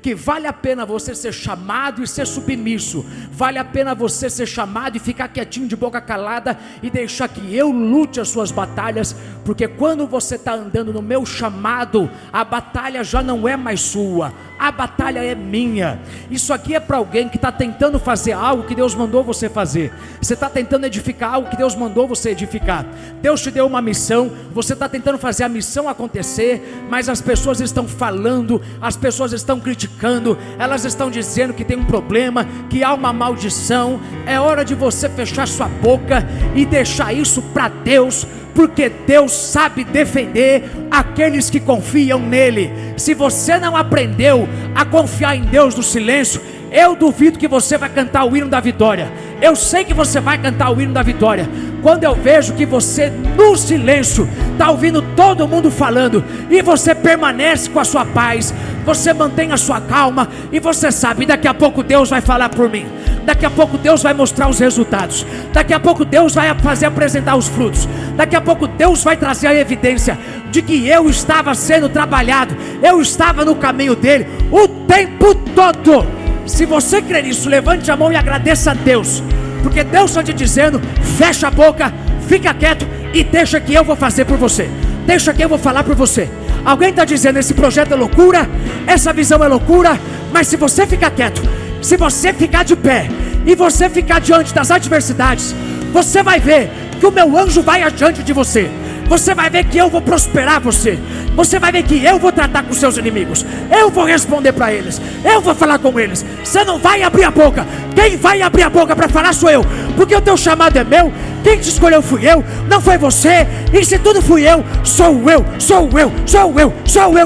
que vale a pena você ser chamado e ser submisso, vale a pena você ser chamado e ficar quietinho de boca calada e deixar que eu lute as suas batalhas, porque quando você está andando no meu chamado, a batalha já não é mais sua, a batalha é minha. Isso aqui é para alguém que está tentando fazer algo que Deus mandou você fazer. Você está tentando edificar algo que Deus mandou você edificar. Deus te deu uma missão, você está tentando fazer a missão acontecer, mas as pessoas estão falando, as pessoas estão criticando, elas estão dizendo que tem um problema, que há uma maldição. É hora de você fechar sua boca e deixar isso para Deus, porque Deus sabe defender aqueles que confiam nele. Se você não aprendeu a confiar em Deus no silêncio, eu duvido que você vai cantar o hino da vitória. Eu sei que você vai cantar o hino da vitória quando eu vejo que você no silêncio está ouvindo todo mundo falando, e você permanece com a sua paz, você mantém a sua calma, e você sabe, daqui a pouco Deus vai falar por mim, daqui a pouco Deus vai mostrar os resultados, daqui a pouco Deus vai fazer apresentar os frutos, daqui a pouco Deus vai trazer a evidência de que eu estava sendo trabalhado, eu estava no caminho dele o tempo todo. Se você crer nisso, levante a mão e agradeça a Deus, porque Deus está te dizendo: fecha a boca, fica quieto e deixa que eu vou fazer por você, deixa que eu vou falar por você. Alguém está dizendo: esse projeto é loucura, essa visão é loucura, mas se você ficar quieto, se você ficar de pé e você ficar diante das adversidades, você vai ver que o meu anjo vai adiante de você. Você vai ver que eu vou prosperar você. Você vai ver que eu vou tratar com seus inimigos. Eu vou responder para eles. Eu vou falar com eles. Você não vai abrir a boca. Quem vai abrir a boca para falar sou eu. Porque o teu chamado é meu. Quem te escolheu fui eu, não foi você. E se tudo fui eu, sou eu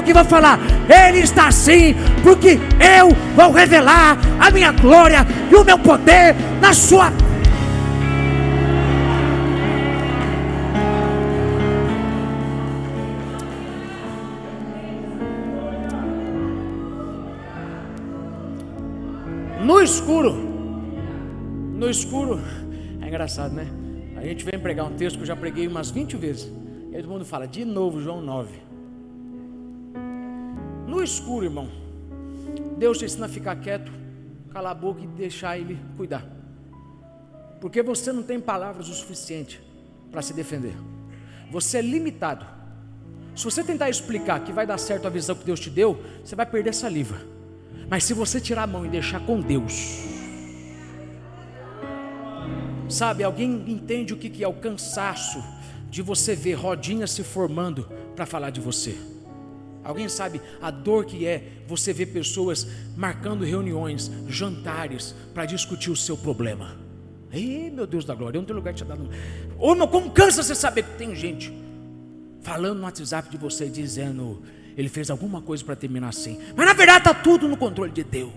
que vou falar. Ele está assim, porque eu vou revelar a minha glória e o meu poder na sua vida. No escuro, é engraçado, né? A gente vem pregar um texto que eu já preguei umas 20 vezes. E aí todo mundo fala, de novo, João 9. No escuro, irmão, Deus te ensina a ficar quieto, calar a boca e deixar Ele cuidar. Porque você não tem palavras o suficiente para se defender. Você é limitado. Se você tentar explicar que vai dar certo a visão que Deus te deu, você vai perder saliva. Mas se você tirar a mão e deixar com Deus, sabe, alguém entende o que é o cansaço de você ver rodinhas se formando para falar de você? Alguém sabe a dor que é você ver pessoas marcando reuniões, jantares para discutir o seu problema? Ei, meu Deus da glória, eu não tenho lugar de te dar. Ô, meu, como cansa você saber que tem gente falando no WhatsApp de você dizendo, ele fez alguma coisa para terminar assim, mas na verdade está tudo no controle de Deus.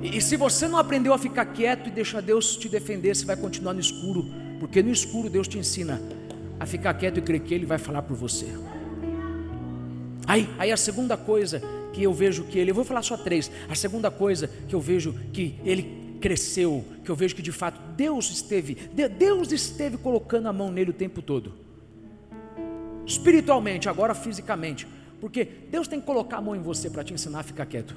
E se você não aprendeu a ficar quieto e deixar Deus te defender, você vai continuar no escuro, porque no escuro Deus te ensina a ficar quieto e crer que Ele vai falar por você. Aí a segunda coisa que eu vejo que Ele, eu vou falar só 3, a segunda coisa que eu vejo que Ele cresceu, que eu vejo que de fato Deus esteve colocando a mão nele o tempo todo, espiritualmente, agora fisicamente, porque Deus tem que colocar a mão em você para te ensinar a ficar quieto.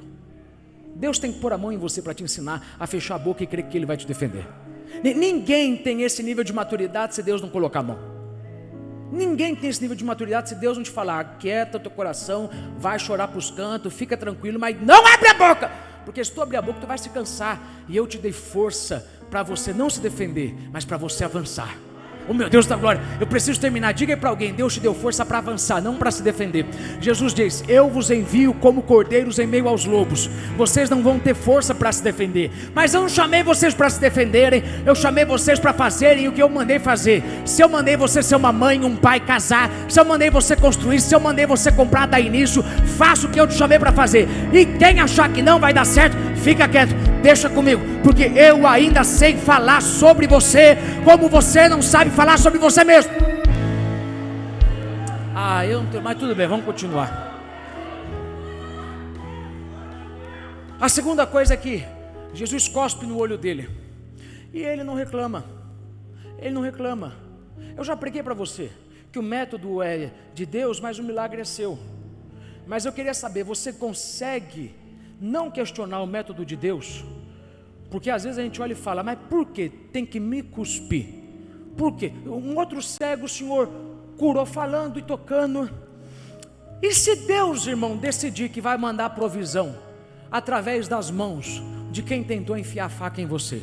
Deus tem que pôr a mão em você para te ensinar a fechar a boca e crer que Ele vai te defender. Ninguém tem esse nível de maturidade se Deus não colocar a mão. Ninguém tem esse nível de maturidade se Deus não te falar, quieta o teu coração, vai chorar para os cantos, fica tranquilo, mas não abre a boca, porque se tu abrir a boca tu vai se cansar, e eu te dei força para você não se defender, mas para você avançar. Oh, meu Deus da glória, eu preciso terminar. Diga aí para alguém, Deus te deu força para avançar, não para se defender. Jesus diz, eu vos envio como cordeiros em meio aos lobos. Vocês não vão ter força para se defender, mas eu não chamei vocês para se defenderem, eu chamei vocês para fazerem o que eu mandei fazer. Se eu mandei você ser uma mãe, um pai, casar, se eu mandei você construir, se eu mandei você comprar, dar início, faça o que eu te chamei para fazer. E quem achar que não vai dar certo, fica quieto, deixa comigo, porque eu ainda sei falar sobre você como você não sabe falar sobre você mesmo. Eu não tenho, mas tudo bem, vamos continuar. A segunda coisa é que Jesus cospe no olho dele e ele não reclama. Ele não reclama. Eu já preguei para você que o método é de Deus, mas o milagre é seu. Mas eu queria saber, você consegue não questionar o método de Deus? Porque às vezes a gente olha e fala, mas por que tem que me cuspir? Por quê? Um outro cego o Senhor curou falando e tocando. E se Deus, irmão, decidir que vai mandar provisão através das mãos de quem tentou enfiar a faca em você?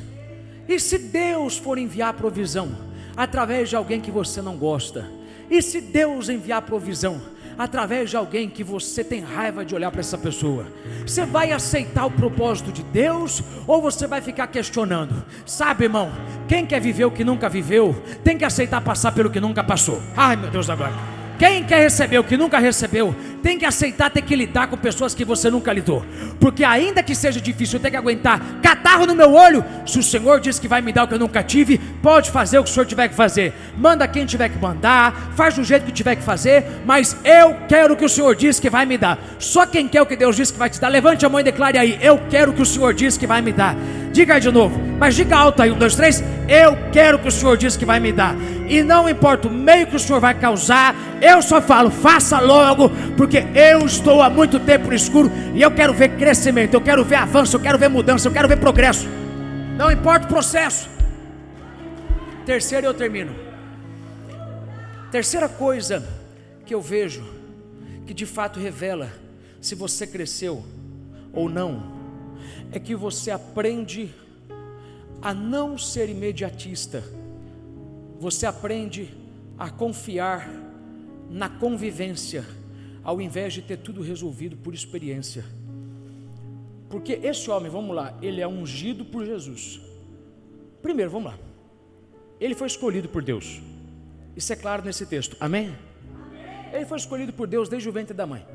E se Deus for enviar provisão através de alguém que você não gosta? E se Deus enviar provisão através de alguém que você tem raiva de olhar para essa pessoa? Você vai aceitar o propósito de Deus ou você vai ficar questionando? Sabe, irmão, quem quer viver o que nunca viveu tem que aceitar passar pelo que nunca passou. Ai, meu Deus da glória. Quem quer receber o que nunca recebeu tem que aceitar ter que lidar com pessoas que você nunca lidou. Porque ainda que seja difícil, eu tenho que aguentar catarro no meu olho. Se o Senhor diz que vai me dar o que eu nunca tive, pode fazer o que o Senhor tiver que fazer. Manda quem tiver que mandar, faz do jeito que tiver que fazer, mas eu quero o que o Senhor diz que vai me dar. Só quem quer o que Deus diz que vai te dar, levante a mão e declare aí, eu quero o que o Senhor diz que vai me dar. Diga aí de novo, mas diga alto aí, 1, 2, 3, eu quero o que o Senhor diz que vai me dar. E não importa o meio que o Senhor vai causar, eu só falo, faça logo, porque eu estou há muito tempo no escuro e eu quero ver crescimento, eu quero ver avanço, eu quero ver mudança, eu quero ver progresso. Não importa o processo. Terceiro, eu termino. Terceira coisa que eu vejo que de fato revela se você cresceu ou não, é que você aprende a não ser imediatista. Você aprende a confiar na convivência, ao invés de ter tudo resolvido por experiência. Porque esse homem, vamos lá, ele é ungido por Jesus. Primeiro, vamos lá, ele foi escolhido por Deus. Isso é claro nesse texto, amém? Ele foi escolhido por Deus desde o ventre da mãe.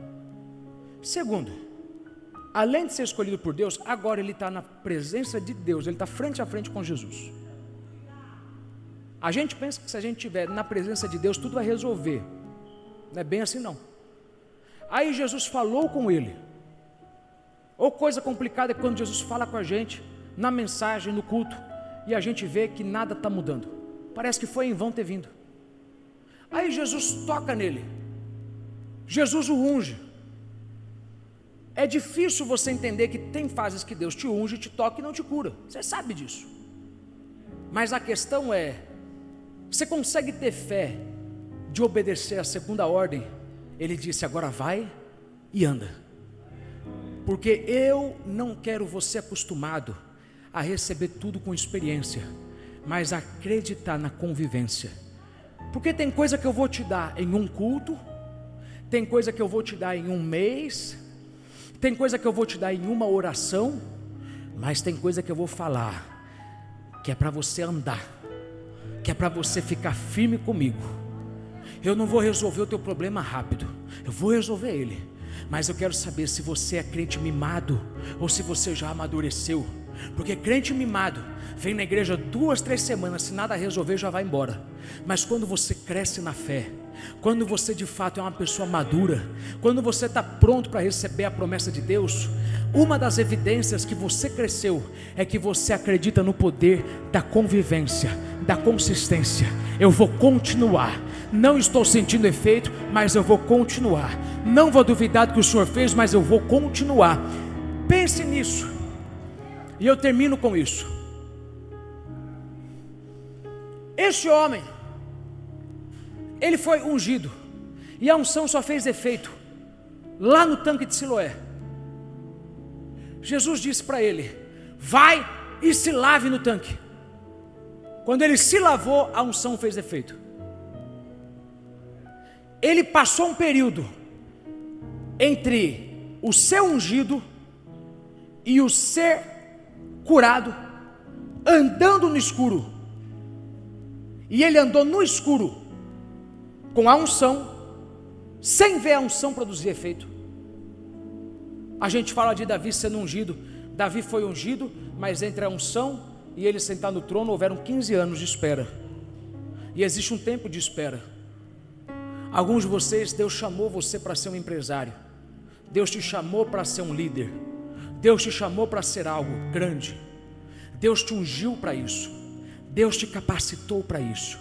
Segundo, além de ser escolhido por Deus, agora ele está na presença de Deus, ele está frente a frente com Jesus. A gente pensa que se a gente estiver na presença de Deus, tudo vai resolver. Não é bem assim não. Aí Jesus falou com ele. Ou coisa complicada é quando Jesus fala com a gente, na mensagem, no culto, e a gente vê que nada está mudando. Parece que foi em vão ter vindo. Aí Jesus toca nele, Jesus o unge. É difícil você entender que tem fases que Deus te unge, te toca e não te cura. Você sabe disso. Mas a questão é, você consegue ter fé de obedecer a segunda ordem? Ele disse, agora vai e anda. Porque eu não quero você acostumado a receber tudo com experiência, mas acreditar na convivência. Porque tem coisa que eu vou te dar em um culto, tem coisa que eu vou te dar em um mês, tem coisa que eu vou te dar em uma oração, mas tem coisa que eu vou falar, que é para você andar, que é para você ficar firme comigo. Eu não vou resolver o teu problema rápido, eu vou resolver ele, mas eu quero saber se você é crente mimado, ou se você já amadureceu. Porque crente mimado vem na igreja 2, 3 semanas, se nada resolver já vai embora. Mas quando você cresce na fé, quando você de fato é uma pessoa madura, quando você está pronto para receber a promessa de Deus, uma das evidências que você cresceu é que você acredita no poder da convivência, da consistência. Eu vou continuar, não estou sentindo efeito, mas eu vou continuar. Não vou duvidar do que o Senhor fez, mas eu vou continuar. Pense nisso. E eu termino com isso. Este homem, ele foi ungido, e a unção só fez efeito lá no tanque de Siloé. Jesus disse para ele, vai e se lave no tanque. Quando ele se lavou, a unção fez efeito. Ele passou um período entre o ser ungido e o ser curado, andando no escuro. E ele andou no escuro com a unção, sem ver a unção produzir efeito. A gente fala de Davi sendo ungido. Davi foi ungido, mas entre a unção e ele sentar no trono houveram 15 anos de espera. E existe um tempo de espera. Alguns de vocês, Deus chamou você para ser um empresário, Deus te chamou para ser um líder, Deus te chamou para ser algo grande, Deus te ungiu para isso, Deus te capacitou para isso.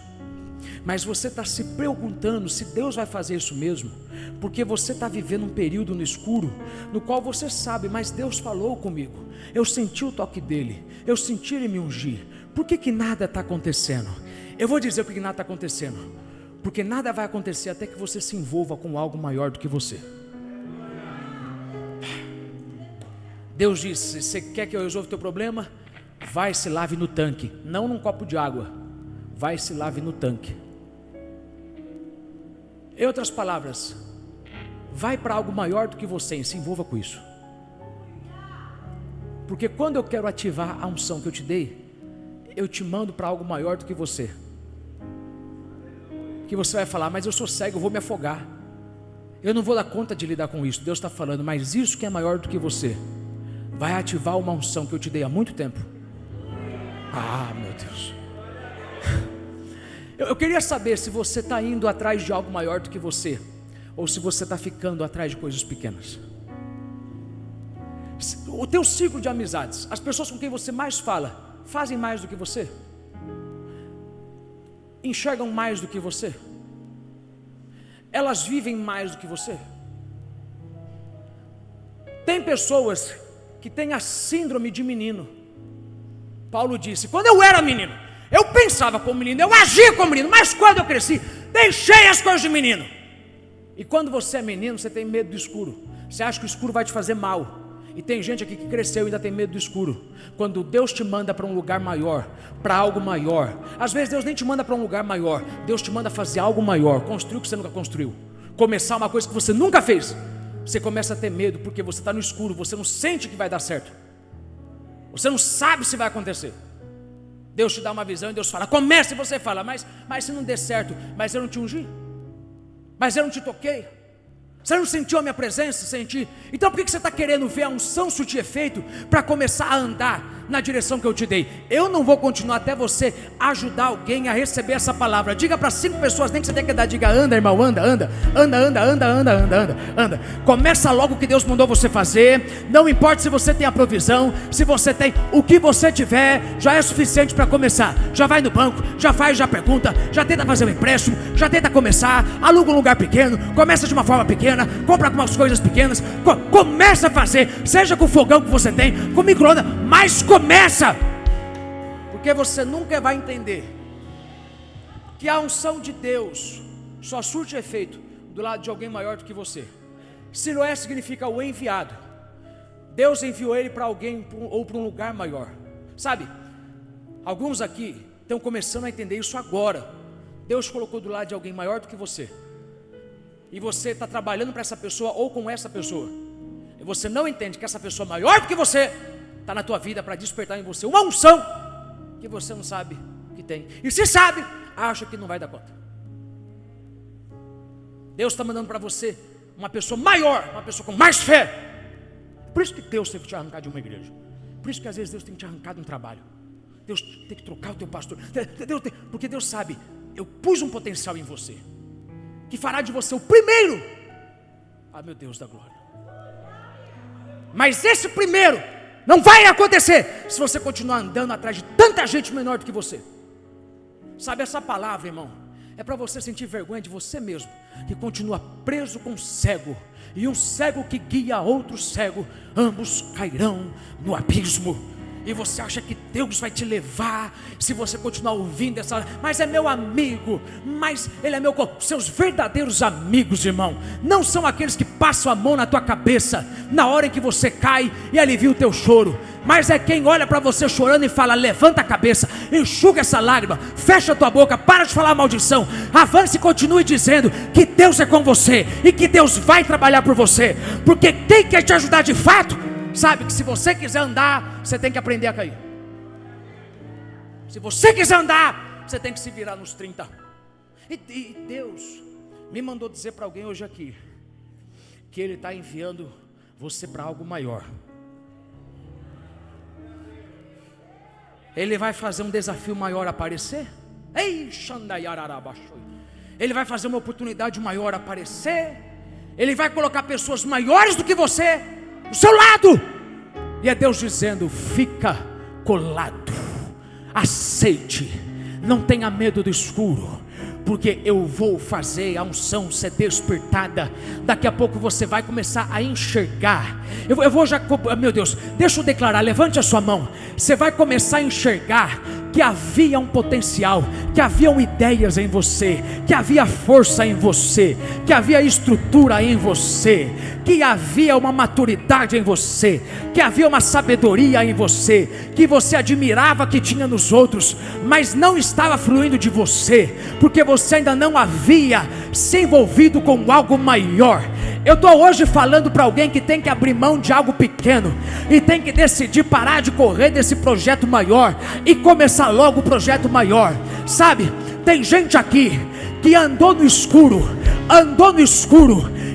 Mas você está se perguntando se Deus vai fazer isso mesmo, porque você está vivendo um período no escuro, no qual você sabe, mas Deus falou comigo, eu senti o toque dele, eu senti ele me ungir. Por que nada está acontecendo? Eu vou dizer por que nada está acontecendo, porque nada vai acontecer até que você se envolva com algo maior do que você. Deus disse, você quer que eu resolva o teu problema? Vai se lave no tanque, não num copo de água, vai se lave no tanque. Em outras palavras, vai para algo maior do que você e se envolva com isso. Porque quando eu quero ativar a unção que eu te dei, eu te mando para algo maior do que você. Que você vai falar, mas eu sou cego, eu vou me afogar, eu não vou dar conta de lidar com isso. Deus está falando, mas isso que é maior do que você vai ativar uma unção que eu te dei há muito tempo. Ah, meu Deus. Eu queria saber se você está indo atrás de algo maior do que você, ou se você está ficando atrás de coisas pequenas. O teu ciclo de amizades, as pessoas com quem você mais fala, fazem mais do que você? Enxergam mais do que você? Elas vivem mais do que você? Tem pessoas que têm a síndrome de menino. Paulo disse, quando eu era menino, eu pensava como menino, eu agia como menino, mas quando eu cresci, deixei as coisas de menino. E quando você é menino, você tem medo do escuro, você acha que o escuro vai te fazer mal. E tem gente aqui que cresceu e ainda tem medo do escuro. Quando Deus te manda para um lugar maior, para algo maior, às vezes Deus nem te manda para um lugar maior, Deus te manda fazer algo maior, construir o que você nunca construiu, começar uma coisa que você nunca fez. Você começa a ter medo porque você está no escuro, você não sente que vai dar certo, você não sabe se vai acontecer. Deus te dá uma visão e Deus fala, comece, e você fala, mas se não der certo, mas eu não te ungi, mas eu não te toquei, você não sentiu a minha presença? Senti. Então por que você está querendo ver a unção surtir efeito para começar a andar? na direção que eu te dei. Eu não vou continuar até você ajudar alguém a receber essa palavra. Diga para 5 pessoas, nem que você tenha que dar, diga: anda, irmão, anda. Começa logo o que Deus mandou você fazer. Não importa se você tem a provisão, se você tem, o que você tiver já é suficiente para começar. Já vai no banco, já faz, já pergunta, já tenta fazer um empréstimo, já tenta começar, aluga um lugar pequeno, começa de uma forma pequena, compra algumas coisas pequenas, começa a fazer, seja com o fogão que você tem, com micro-ondas, mas começa, porque você nunca vai entender que a unção de Deus só surte efeito do lado de alguém maior do que você. Siloé significa o enviado. Deus enviou ele para alguém ou para um lugar maior. Sabe, alguns aqui estão começando a entender isso agora. Deus colocou do lado de alguém maior do que você, e você está trabalhando para essa pessoa ou com essa pessoa, e você não entende que essa pessoa maior do que você está na tua vida para despertar em você uma unção que você não sabe que tem, e se sabe, acha que não vai dar conta. Deus está mandando para você uma pessoa maior, uma pessoa com mais fé. Por isso que Deus teve que te arrancar de uma igreja. Por isso que às vezes Deus tem que te arrancar de um trabalho. Deus tem que trocar o teu pastor. Porque Deus sabe, eu pus um potencial em você que fará de você o primeiro. Ah, meu Deus da glória. Mas esse primeiro não vai acontecer se você continuar andando atrás de tanta gente menor do que você. Sabe, essa palavra, irmão, é para você sentir vergonha de você mesmo, que continua preso com um cego, e um cego que guia outro cego, ambos cairão no abismo. E você acha que Deus vai te levar se você continuar ouvindo essa, mas é meu amigo, mas ele é meu. Seus verdadeiros amigos, irmão, não são aqueles que passam a mão na tua cabeça na hora em que você cai e alivia o teu choro, mas é quem olha para você chorando e fala: levanta a cabeça, enxuga essa lágrima, fecha a tua boca, para de falar maldição, avance e continue dizendo que Deus é com você e que Deus vai trabalhar por você, porque quem quer te ajudar de fato sabe que se você quiser andar, você tem que aprender a cair. Se você quiser andar, você tem que se virar nos 30. E Deus me mandou dizer para alguém hoje aqui que Ele está enviando você para algo maior. Ele vai fazer um desafio maior aparecer. Ele vai fazer uma oportunidade maior aparecer. Ele vai colocar pessoas maiores do que você do seu lado, e é Deus dizendo: fica colado, aceite, não tenha medo do escuro, porque eu vou fazer a unção ser despertada. Daqui a pouco você vai começar a enxergar. Eu vou já, meu Deus, deixa eu declarar, levante a sua mão. Você vai começar a enxergar que havia um potencial, que haviam ideias em você, que havia força em você, que havia estrutura em você, que havia uma maturidade em você, que havia uma sabedoria em você, que você admirava que tinha nos outros, mas não estava fluindo de você, porque você ainda não havia se envolvido com algo maior. Eu estou hoje falando para alguém que tem que abrir mão de algo pequeno e tem que decidir parar de correr desse projeto maior e começar logo o projeto maior. Sabe, tem gente aqui que andou no escuro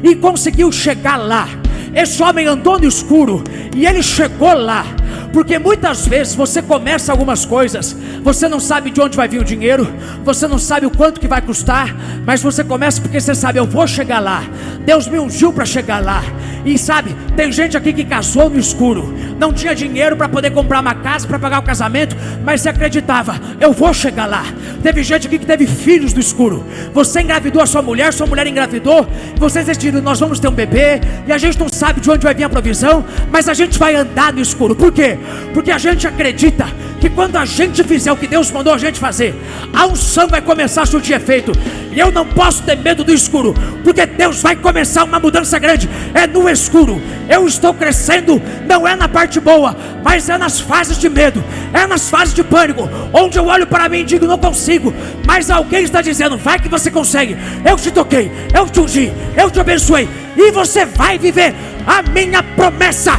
e conseguiu chegar lá. Esse homem andou no escuro e ele chegou lá. Porque muitas vezes você começa algumas coisas, você não sabe de onde vai vir o dinheiro, você não sabe o quanto que vai custar, mas você começa porque você sabe: eu vou chegar lá, Deus me ungiu para chegar lá. E sabe, tem gente aqui que casou no escuro, não tinha dinheiro para poder comprar uma casa, para pagar o casamento, mas você acreditava: eu vou chegar lá. Teve gente aqui que teve filhos no escuro, você engravidou a sua mulher engravidou, vocês decidiram: nós vamos ter um bebê, e a gente não sabe de onde vai vir a provisão, mas a gente vai andar no escuro. Por quê? Porque a gente acredita que quando a gente fizer o que Deus mandou a gente fazer, a unção vai começar a surtir efeito. E eu não posso ter medo do escuro, porque Deus vai começar uma mudança grande, é no escuro. Eu estou crescendo, não é na parte boa, mas é nas fases de medo, é nas fases de pânico, onde eu olho para mim e digo: não consigo, mas alguém está dizendo: vai que você consegue. Eu te toquei, eu te ungi, eu te abençoei, e você vai viver a minha promessa.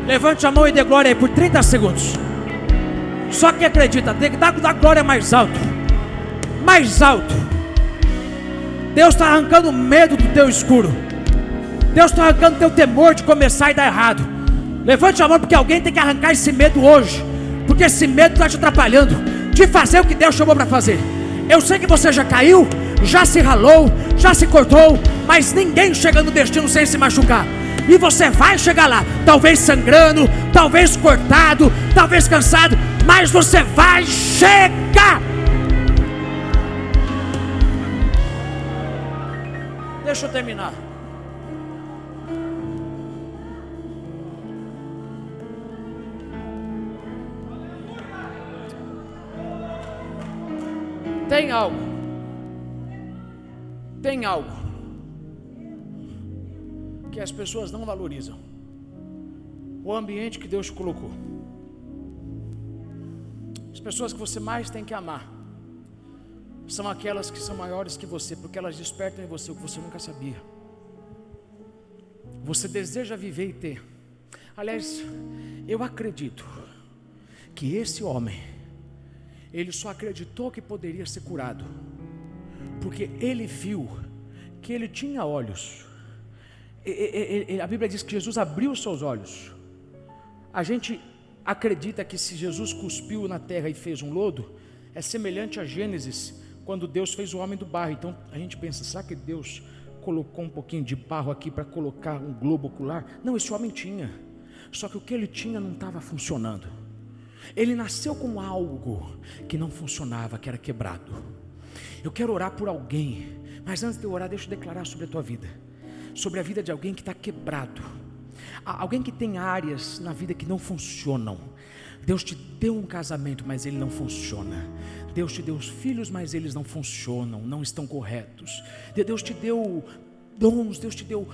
Levante a mão e dê glória aí por 30 segundos. Só que acredita, tem que dar glória mais alto. Mais alto. Deus está arrancando o medo do teu escuro. Deus está arrancando o teu temor de começar e dar errado. Levante a mão, porque alguém tem que arrancar esse medo hoje, porque esse medo está te atrapalhando de fazer o que Deus chamou para fazer. Eu sei que você já caiu, já se ralou, já se cortou, mas ninguém chega no destino sem se machucar. E você vai chegar lá, talvez sangrando, talvez cortado, talvez cansado, mas você vai chegar. Deixa eu terminar. Tem algo que as pessoas não valorizam: o ambiente que Deus te colocou. As pessoas que você mais tem que amar são aquelas que são maiores que você, porque elas despertam em você o que você nunca sabia. Você deseja viver e ter. Aliás, eu acredito que esse homem, ele só acreditou que poderia ser curado porque ele viu que ele tinha olhos. A Bíblia diz que Jesus abriu os seus olhos. A gente acredita que se Jesus cuspiu na terra e fez um lodo, é semelhante a Gênesis, quando Deus fez o homem do barro. Então a gente pensa, será que Deus colocou um pouquinho de barro aqui para colocar um globo ocular? Não, esse homem tinha, só que o que ele tinha não estava funcionando. Ele nasceu com algo que não funcionava, que era quebrado. Eu quero orar por alguém, mas antes de eu orar, deixa eu declarar sobre a tua vida, sobre a vida de alguém que está quebrado, alguém que tem áreas na vida que não funcionam. Deus te deu um casamento, mas ele não funciona. Deus te deu os filhos, mas eles não funcionam, não estão corretos. Deus te deu dons, Deus te deu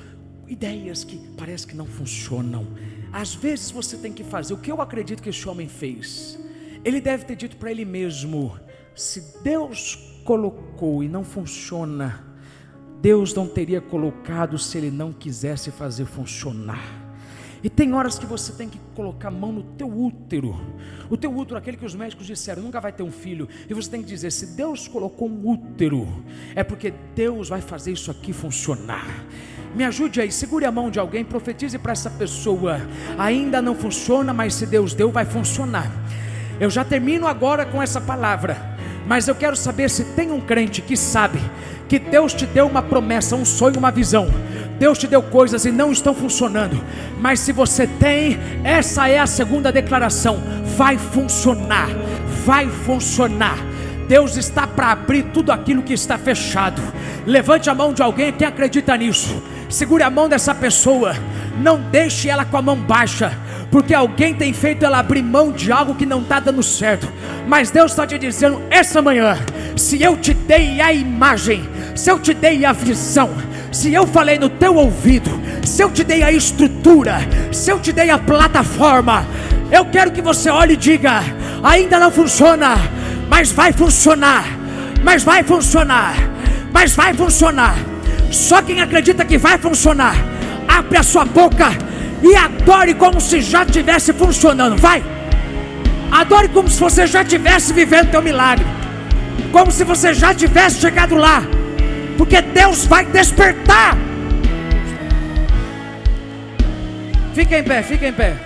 ideias que parece que não funcionam. Às vezes você tem que fazer o que eu acredito que esse homem fez. Ele deve ter dito para ele mesmo: se Deus colocou e não funciona, Deus não teria colocado se ele não quisesse fazer funcionar. E tem horas que você tem que colocar a mão no teu útero. O teu útero, aquele que os médicos disseram, nunca vai ter um filho. E você tem que dizer, se Deus colocou um útero, é porque Deus vai fazer isso aqui funcionar. Me ajude aí, segure a mão de alguém, profetize para essa pessoa: ainda não funciona, mas se Deus deu, vai funcionar. Eu já termino agora com essa palavra, mas eu quero saber se tem um crente que sabe que Deus te deu uma promessa, um sonho, uma visão. Deus te deu coisas e não estão funcionando, mas se você tem, essa é a segunda declaração: vai funcionar, vai funcionar. Deus está para abrir tudo aquilo que está fechado. Levante a mão de alguém que acredita nisso, segure a mão dessa pessoa, não deixe ela com a mão baixa, porque alguém tem feito ela abrir mão de algo que não está dando certo. Mas Deus está te dizendo essa manhã: se eu te dei a imagem, se eu te dei a visão, se eu falei no teu ouvido, se eu te dei a estrutura, se eu te dei a plataforma, eu quero que você olhe e diga: ainda não funciona, mas vai funcionar, mas vai funcionar, mas vai funcionar. Só quem acredita que vai funcionar, abre a sua boca e adore como se já estivesse funcionando. Vai, adore como se você já estivesse vivendo teu milagre, como se você já tivesse chegado lá, porque Deus vai despertar. Fica em pé, fica em pé.